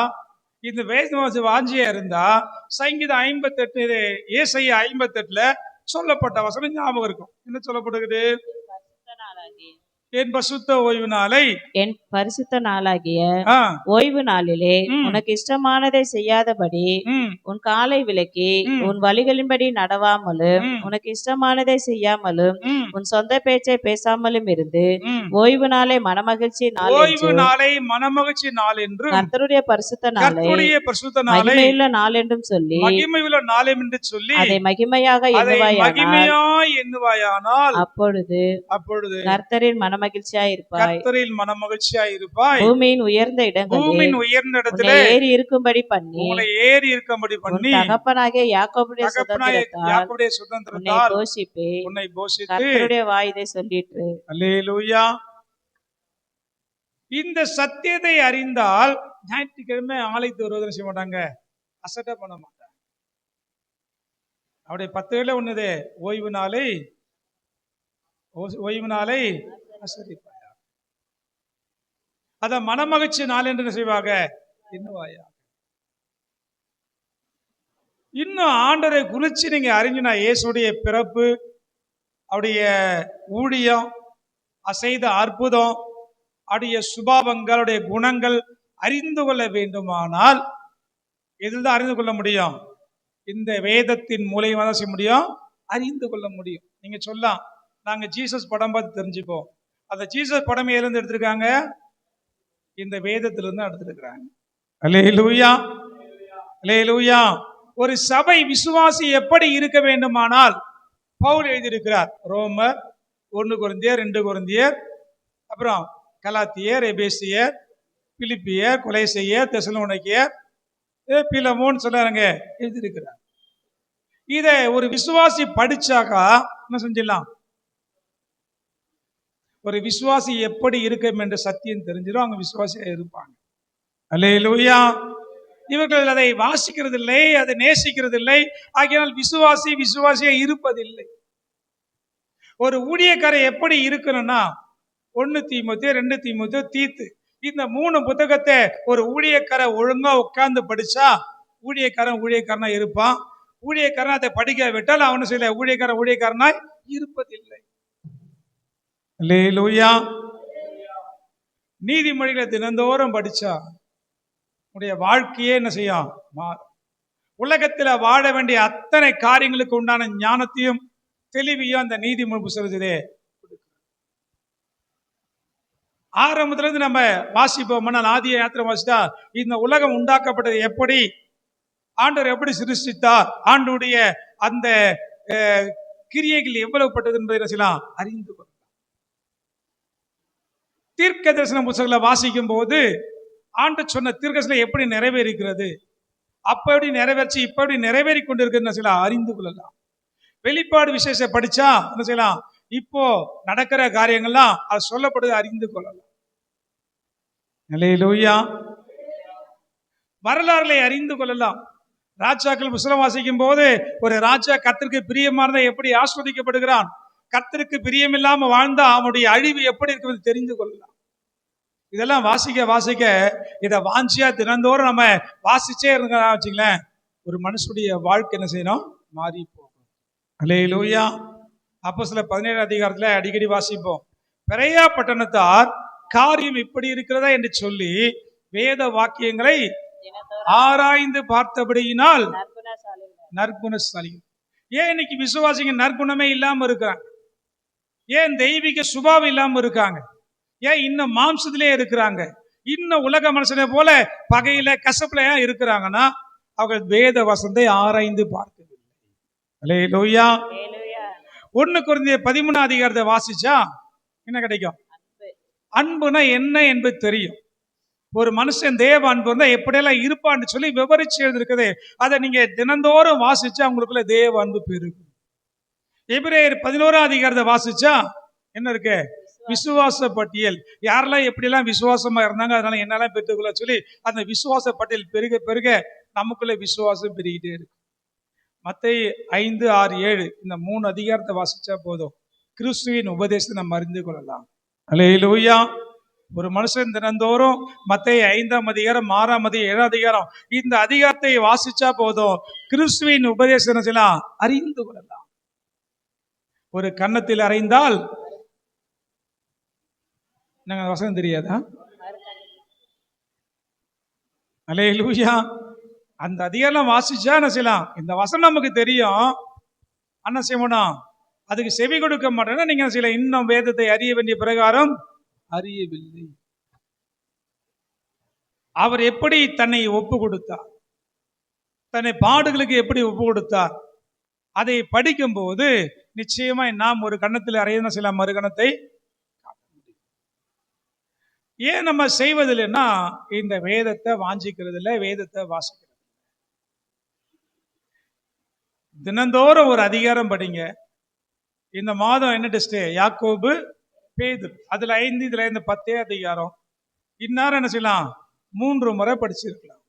[SPEAKER 1] இந்த வேதவாசி வாஞ்சியா இருந்தா, சங்கீதம் 58 ஏசாயா 58 சொல்லப்பட்ட வசனம் ஞாபகம் இருக்கும். என்ன சொல்லப்படுகிறது? என் பரிசுத்த ஓய்வு நாளை,
[SPEAKER 2] என் பரிசுத்த நாளாகிய ஓய்வு நாளிலே உனக்கு இஷ்டமானதை செய்யாதபடி உன் காலை விலக்கி உன் வழிகளின்படி நடவாமலும் உனக்கு இஷ்டமானதை செய்யாமலும் உன் சொந்த பேச்சை பேசாமலும் இருந்து ஓய்வு நாளை மனமகிழ்ச்சி நாள் என்றும் கர்த்தருடைய பரிசுத்த நாளை மகிமையுள்ள நாள் என்றும் சொல்லி அதை மகிமையாக எண்ணுவாயானால் அப்பொழுது கர்த்தரின் மனமகிழ்ச்சியாய் இருப்பாய். பூமியின் உயர்ந்த இடங்களில் ஏறி இருக்கும்படி பண்ணி தகப்பனாகிய யாக்கோபுடைய சுதந்திரத்தால் உன்னை போஷிப்பேன். கர்த்தருடைய வாய் இதை சொல்லிற்று.
[SPEAKER 1] அல்லேலூயா. இந்த சத்தியத்தை அறிந்தால் ஞாயிற்றுக்கிழமை ஆலயத்து வருவதை செய்ய மாட்டாங்க, அசட்டா பண்ண மாட்டாங்க. அவருடைய 10 வேளை ஒண்ணுதே, ஓய்வு நாளை அசரிப்பாயா, அத மனமகிழ்ச்சி நாள் என்று செய்வாங்க என்னவாயா. இன்னும் ஆண்டவரை குறிச்சு நீங்க அறிஞ்சினா, இயேசுடைய பிறப்பு, அவருடைய ஊழியம், அசைத அற்புதம், அவருடைய சுபாவங்கள், அவருடைய குணங்கள் அறிந்து கொள்ள வேண்டுமானால் இதில் தான் அறிந்து கொள்ள முடியும். இந்த வேதத்தின் மூலமா தான் செய்ய முடியும், அறிந்து கொள்ள முடியும். நீங்க சொல்லலாம், நாங்க ஜீசஸ் படம் பார்த்து தெரிஞ்சுப்போம். அந்த ஜீசஸ் படம் எதிலிருந்து எடுத்திருக்காங்க? இந்த வேதத்திலிருந்து எடுத்திருக்கிறாங்க. அல்லேலூயா, அல்லேலூயா. ஒரு சபை விசுவாசி எப்படி இருக்க வேண்டுமானால் பவுல் எழுதியிருக்கிறார். ரோமர், 1 கொரிந்தியர், 2 கொரிந்தியர், அப்புறம் கலாத்தியர், எபேசியர், பிலிப்பியர், கொலோசியர், தெசலோனிக்கேயர், பிலமோன் சொல்றாங்க எழுதியிருக்கிறார். இதை ஒரு விசுவாசி படிச்சாக்கா என்ன செஞ்சிடலாம்? ஒரு விசுவாசி எப்படி இருக்கும் என்ற சத்தியம் தெரிஞ்சிடும், அவங்க விசுவாசியா இருப்பாங்க. அல்லேலூயா. இவர்கள் அதை வாசிக்கிறதில்லை, அதை நேசிக்கிறதில்லை. ஆகையால் விசுவாசியா இருப்பதில்லை. ஒரு ஊழியக்காரை எப்படி இருக்கணும்னா 1 தீமோத்தேயு, 2 தீமோத்தேயு, தீத்து, இந்த 3 புத்தகத்தை ஒரு ஊழியக்காரை ஒழுங்கா உட்கார்ந்து படிச்சா ஊழியக்காரனா இருப்பான். ஊழியக்காரன் அதை படிக்க விட்டால் அவனு சில ஊழியக்காரனாய் இருப்பதில்லை. அல்லேலூயா. நீதிமொழிகளை தினந்தோறும் படிச்சா உடைய வாழ்க்கையே என்ன செய்யும்? உலகத்துல வாழ வேண்டிய அத்தனை காரியங்களுக்கு உண்டான ஞானத்தையும் தெளிவையும் அந்த நீதிமொழி புத்தகத்திலே ஆரம்பத்துல இருந்து நம்ம வாசிப்போம். ஆதிய யாத்திரை வாசித்தா இந்த உலகம் உண்டாக்கப்பட்டது எப்படி, ஆண்டவர் எப்படி சிருஷ்டித்தார், ஆண்டுடைய அந்த கிரியைகள் எவ்வளவு பட்டது என்பதை அறிந்து கொள்ளலாம். தீர்க்க தரிசன புத்தகங்களை வாசிக்கும் போது ஆண்டு சொன்ன தீர்க்கதரிசனம் எப்படி நிறைவேறுகிறது, அப்ப எப்படி நிறைவேற்றி இப்ப எப்படி நிறைவேறி கொண்டிருக்கிறது அறிந்து கொள்ளலாம். வெளிப்பாடு விசேஷ படிச்சா என்ன செய்யலாம், இப்போ நடக்கிற காரியங்கள்லாம் அது சொல்லப்படுது அறிந்து கொள்ளலாம். அல்லேலூயா. வரலாறுகளை அறிந்து கொள்ளலாம். ராஜாக்கள் புத்தகம் வாசிக்கும் போது ஒரு ராஜா கர்த்தருக்கு பிரியமானதை எப்படி ஆஸ்வதிக்கப்படுகிறான், கர்த்தருக்கு பிரியமில்லாம வாழ்ந்தா அவனுடைய அழிவு எப்படி இருக்கிறது தெரிந்து கொள்ளலாம். இதெல்லாம் வாசிக்க இதை வாஞ்சியா தினந்தோறும் நம்ம வாசிச்சே இருந்தா வச்சுங்களேன், ஒரு மனுஷனுடைய வாழ்க்கை என்ன செய்யணும், மாறி போகும். அல்லேலூயா. அப்போஸ்தலர் 17 அதிகாரத்துல அடிக்கடி வாசிப்போம். பெரையா பட்டணத்தார் காரியம் இப்படி இருக்கிறதா என்று சொல்லி வேத வாக்கியங்களை ஆராய்ந்து பார்த்தபடியினால் நற்குணசாலிகள். ஏன் இன்னைக்கு விசுவாசிங்க நற்குணமே இல்லாம இருக்கிறாங்க? ஏன் தெய்வீக சுபாவம் இல்லாம இருக்காங்க? ஏன் இன்னும் மாம்சத்திலே இருக்கிறாங்க? இன்னும் உலக மனுஷனை போல பகையில கசப்புல இருக்கிறாங்கன்னா அவர்கள் வேத வசனத்தை ஆராய்ந்து பார்க்கவில்லை. அல்லேலூயா. 1 கொரிந்தியர் 13 அதிகாரத்தை வாசிச்சா என்ன கிடைக்கும்? அன்புனா என்ன என்பது தெரியும். ஒரு மனுஷன் தேவ அன்பு இருந்தா எப்படியெல்லாம் இருப்பான்னு சொல்லி விவரிச்சு எழுதிருக்குது. அதை நீங்க தினந்தோறும் வாசிச்சா உங்களுக்குள்ள தேவ அன்பு பெருகும். எபிரேயர் 11 அதிகாரத்தை வாசிச்சா என்ன இருக்கு? விசுவாச பட்டியல். யாரெல்லாம் எப்படியெல்லாம் விசுவாசமா இருந்தாங்க, அதனால என்னெல்லாம் பெற்றுக்கொள்ள சொல்லி அந்த விசுவாச பட்டியல் பெருக பெருக நமக்குள்ள விசுவாசம் பெருகிட்டே இருக்கு. மத்தேயு 5, 6, 7 இந்த 3 அதிகாரத்தை வாசிச்சா போதும் கிறிஸ்துவின் உபதேசத்தை நம்ம அறிந்து கொள்ளலாம். அல்லேலூயா. ஒரு மனுஷன் தினந்தோறும் மத்தேயு 5ஆம் அதிகாரம், 6ஆம் அதிகாரம், 7ஆம் அதிகாரம் இந்த அதிகாரத்தை வாசிச்சா போதும் கிறிஸ்துவின் உபதேசம் அறிந்து கொள்ளலாம். ஒரு கன்னத்தில் அறைந்தால் நாங்க வசனம் தெரியாதா? அல்லேலூயா. அந்த அதிகாரம் வாசிச்சா என்ன செய்யலாம்? இந்த வசனம் நமக்கு தெரியும், என்ன செய்யணும்? அதுக்கு செவி கொடுக்க மாட்டேன்னா நீங்க சில இன்னும் வேதத்தை அறிய வேண்டிய பிரகாரம் அறியவில்லை. அவர் எப்படி தன்னை ஒப்பு கொடுத்தார், தன்னை பாடுகளுக்கு எப்படி ஒப்பு கொடுத்தார், அதை படிக்கும் போது நிச்சயமா நாம் ஒரு கன்னத்தில் அறைய சில மறுகணத்தை ஏன் நம்ம செய்வதில்லைன்னா இந்த வேதத்தை வாஞ்சிக்கிறது இல்லை, வேதத்தை வாசிக்கிறது. தினந்தோறும் ஒரு அதிகாரம் படிங்க. இந்த மாதம் என்ன டெஸ்ட்? யாக்கோபு, பேதுரு, அதுல 5, இதுல 10 அதிகாரம். இந்நேரம் என்ன செய்யலாம்? 3 முறை படிச்சிருக்கலாம்.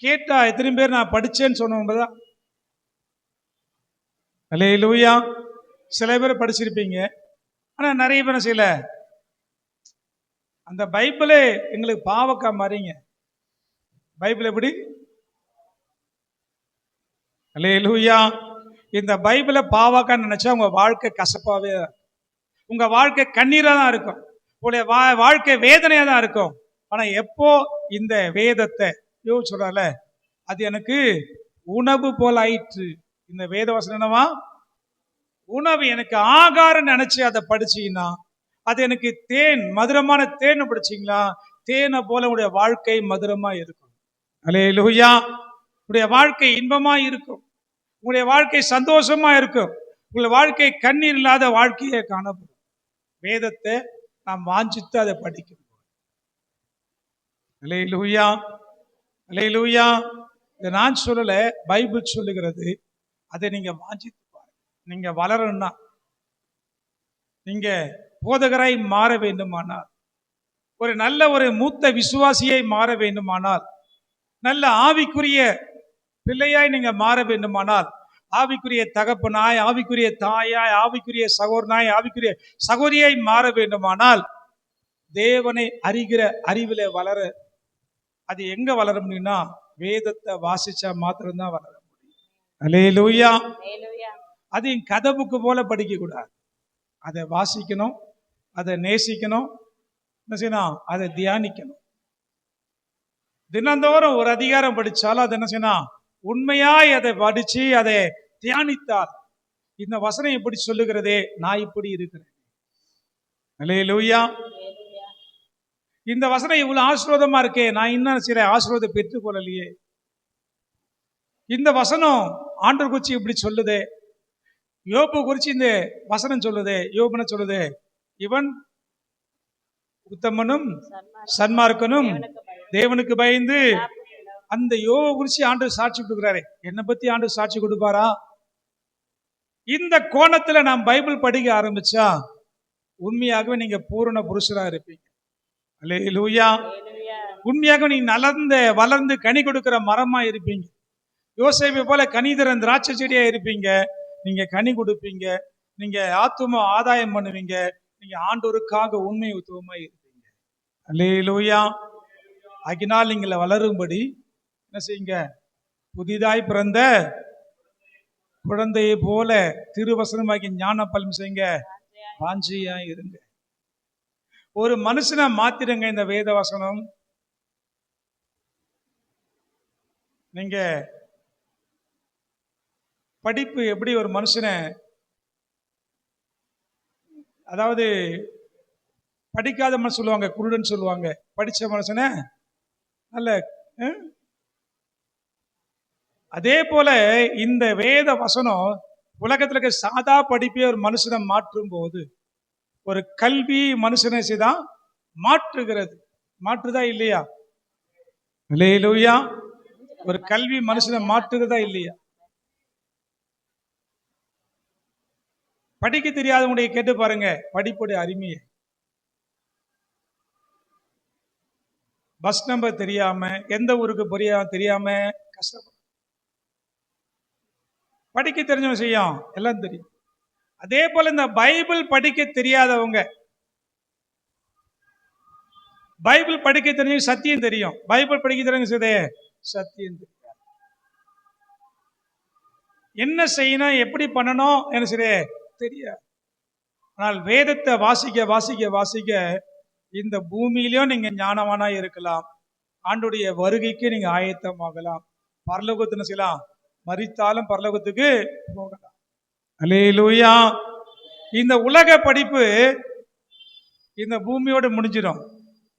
[SPEAKER 1] கேட்டா எத்தனை பேர் நான் படிச்சேன்னு சொன்னவங்க? அல்லேலூயா. சில பேர் படிச்சிருப்பீங்க, ஆனா நிறைய பேர் செய்யல. அந்த பைபிளே எங்களுக்கு பாவக்கா மாறிங்க. பைபிள் எப்படி? அல்லேலூயா. இந்த பைபிளை பாவக்கான்னு நினைச்சா உங்க வாழ்க்கை கசப்பாவே, உங்க வாழ்க்கை கண்ணீரா தான் இருக்கும், உங்களுடைய வாழ்க்கை வேதனையா தான் இருக்கும். ஆனா எப்போ இந்த வேதத்தை சொல்றால, அது எனக்கு உணவு போல ஆயிற்று. இந்த வேத வசனம் என்னவா? உணவு. எனக்கு ஆகாரம் நினைச்சு அதை படிச்சீங்கன்னா அது எனக்கு தேன், மதுரமான தேன் படிச்சீங்களா, தேனை போல உடைய வாழ்க்கை மதுரமா இருக்கும். அல்லேலூயா. உடைய வாழ்க்கை இன்பமா இருக்கும், உங்களுடைய வாழ்க்கை சந்தோஷமா இருக்கும், உங்களுடைய வாழ்க்கை கண்ணீர் இல்லாத வாழ்க்கையை காணப்படும். வேதத்தை நாம் வாஞ்சித்து அதை படிக்கணும். அல்லேலூயா. அல்லேலூயா. இதை நான் சொல்லல, பைபிள் சொல்லுகிறது. அதை நீங்க வாஞ்சித்து பாருங்க. நீங்க வளரணும்னா, நீங்க போதகராய் மாற வேண்டுமானால், ஒரு நல்ல ஒரு மூத்த விசுவாசியை மாற வேண்டுமானால், நல்ல ஆவிக்குரிய பிள்ளையாய் நீங்க மாற வேண்டுமானால், ஆவிக்குரிய தகப்பனாய், ஆவிக்குரிய தாயாய், ஆவிக்குரிய சகோதரனாய், ஆவிக்குரிய சகோதரியாய் மாற வேண்டுமானால், தேவனை அறிகிற அறிவில வளர, அது எங்க வளர முடியும்னா வேதத்தை வாசிச்சா மாத்திரம்தான் வளர முடியும். அல்லேலூயா. அது கதவுக்கு போல படிக்க கூடாது. அதை வாசிக்கணும், அதை நேசிக்கணும், என்ன செய்யணும், அதை தியானிக்கணும். தினந்தோறும் ஒரு அதிகாரம் படிச்சாலும் அது என்ன செய்யணும், உண்மையாய் அதை படிச்சு அதை தியானித்தால், இந்த வசனம் இப்படி சொல்லுகிறதே, நான் இப்படி இருக்கிறேன். அல்லேலூயா. இந்த வசனம் இவ்வளவு ஆசீர்வாதமா இருக்கே, நான் இன்னும் சில ஆசீர்வாதம் பெற்றுக் கொள்ளலையே. இந்த வசனம் ஆண்டவர் குறிச்சு இப்படி சொல்லுதே, யோபு குறிச்சு இந்த வசனம் சொல்லுதே, யோபுன்னு சொல்லுது, இவன் உத்தமனும் சன்மார்க்கனும் தேவனுக்கு பயந்து. அந்த யோபு குறிச்சு ஆண்டவர் சாட்சி கொடுக்கிறாரு. என்னை பத்தி ஆண்டவர் சாட்சி கொடுப்பாரா? இந்த கோணத்துல நான் பைபிள் படிக்க ஆரம்பிச்சா உண்மையாகவே நீங்க பூரண புருஷரா இருப்பீங்க. அல்லேலூயா. உண்மையாக நீங்க வளர்ந்து கனி கொடுக்கிற மரமா இருப்பீங்க. யோசேப்பை போல கனிதரன் திராட்சை செடியா இருப்பீங்க. நீங்க கனி கொடுப்பீங்க, நீங்க ஆத்தும ஆதாயம் பண்ணுவீங்க, நீங்க ஆண்டவருக்காக உண்மை உத்துவமா இருப்பீங்க. அல்லேலூயா. ஆகினால் நீங்கள் வளரும்படி என்ன செய்யுங்க, புதிதாய் பிறந்த குழந்தையை போல திருவசனமாக்கி ஞான பலம் செய்யுங்க, வாஞ்சியா இருங்க. ஒரு மனுஷனை மாத்திடுங்க இந்த வேத வசனம். நீங்க படிப்பு எப்படி ஒரு மனுஷனை, அதாவது படிக்காத மனுஷன் சொல்லுவாங்க குருடன் சொல்லுவாங்க, படிச்ச மனுஷனை நல்ல. அதே போல இந்த வேத வசனம் உலகத்துல இருக்க சாதா படிப்பே ஒரு மனுஷனை மாற்றும் போது, ஒரு கல்வி மனுஷனை செய்தான் மாற்றுகிறது. மாற்றுதா இல்லையா? அல்லேலூயா. ஒரு கல்வி மனுஷனை மாற்றுகிறதா இல்லையா? படிக்க தெரியாதவங்களுடைய கேட்டு பாருங்க, படிப்புடைய அருமையை. பஸ் நம்பர் தெரியாம, எந்த ஊருக்கு தெரியாம கஷ்டப்படும். படிக்க தெரிஞ்சவங்க செய்யும், எல்லாம் தெரியும். அதே போல இந்த பைபிள் படிக்க தெரியாதவங்க, பைபிள் படிக்க தெரிஞ்சவங்க சத்தியம் தெரியும், பைபிள் படிக்க தெரிஞ்சவங்க சத்தியம் தெரியும். என்ன செய்யணும், எப்படி பண்ணணும் என்ன சரி தெரியாது. ஆனால் வேதத்தை வாசிக்க வாசிக்க வாசிக்க இந்த பூமியிலும் நீங்க ஞானவானா இருக்கலாம், ஆண்டுடைய வருகைக்கு நீங்க ஆயத்தமாகலாம், பரலோகத்தின செய்யலாம், மரித்தாலும் பரலோகத்துக்கு போகலாம். அல்லேலூயா. இந்த உலக படிப்பு இந்த பூமியோட முடிஞ்சிடும்.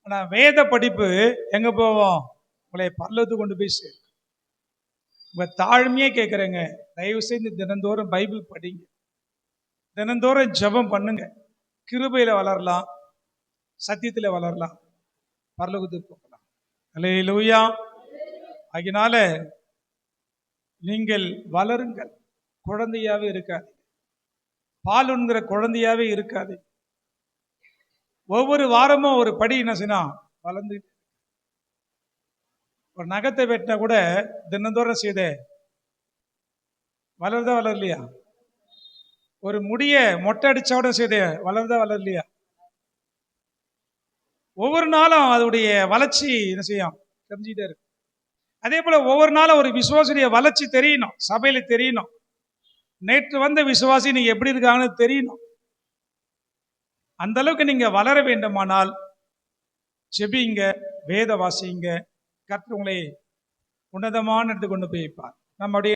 [SPEAKER 1] ஆனா வேத படிப்பு எங்க போவோம், உங்களை பரலோகத்துக்கு கொண்டு போய் சேர்க்கும். உங்க தாழ்மையே கேட்கிறேங்க, தயவு செய்து தினந்தோறும் பைபிள் படிங்க, தினந்தோறும் ஜெபம் பண்ணுங்க. கிருபையில வளரலாம், சத்தியத்தில் வளரலாம், பரலோகத்துக்கு போகலாம். அல்லேலூயா. அதனால நீங்கள் வளருங்கள், குழந்தையாவே இருக்காது, பால் உண்கிற குழந்தையாவே இருக்காது. ஒவ்வொரு வாரமும் ஒரு படி என்ன செய்யணும், வளர்ந்து. ஒரு நகத்தை வெட்டினா கூட தினந்தோறும் செய்த வளருதா வளரலையா? ஒரு முடிய மொட்டை அடிச்சா கூட செய்த வளருதா வளரலையா? ஒவ்வொரு நாளும் அதோடைய வளர்ச்சி என்ன செய்யும், தெரிஞ்சுட்டே இருக்கு. அதே போல ஒவ்வொரு நாளும் ஒரு விசுவாசிய வளர்ச்சி தெரியணும், சபையில தெரியணும். நேற்று வந்த விசுவாசி நீங்க எப்படி இருக்காங்கன்னு தெரியணும். அந்த அளவுக்கு நீங்க வளர வேண்டுமானால் ஜெபிங்க, வேத வாசிங்க, கர்த்தர் உங்களை உன்னதமான இடத்துக்கு கொண்டு போய் வைப்பார். நம்முடைய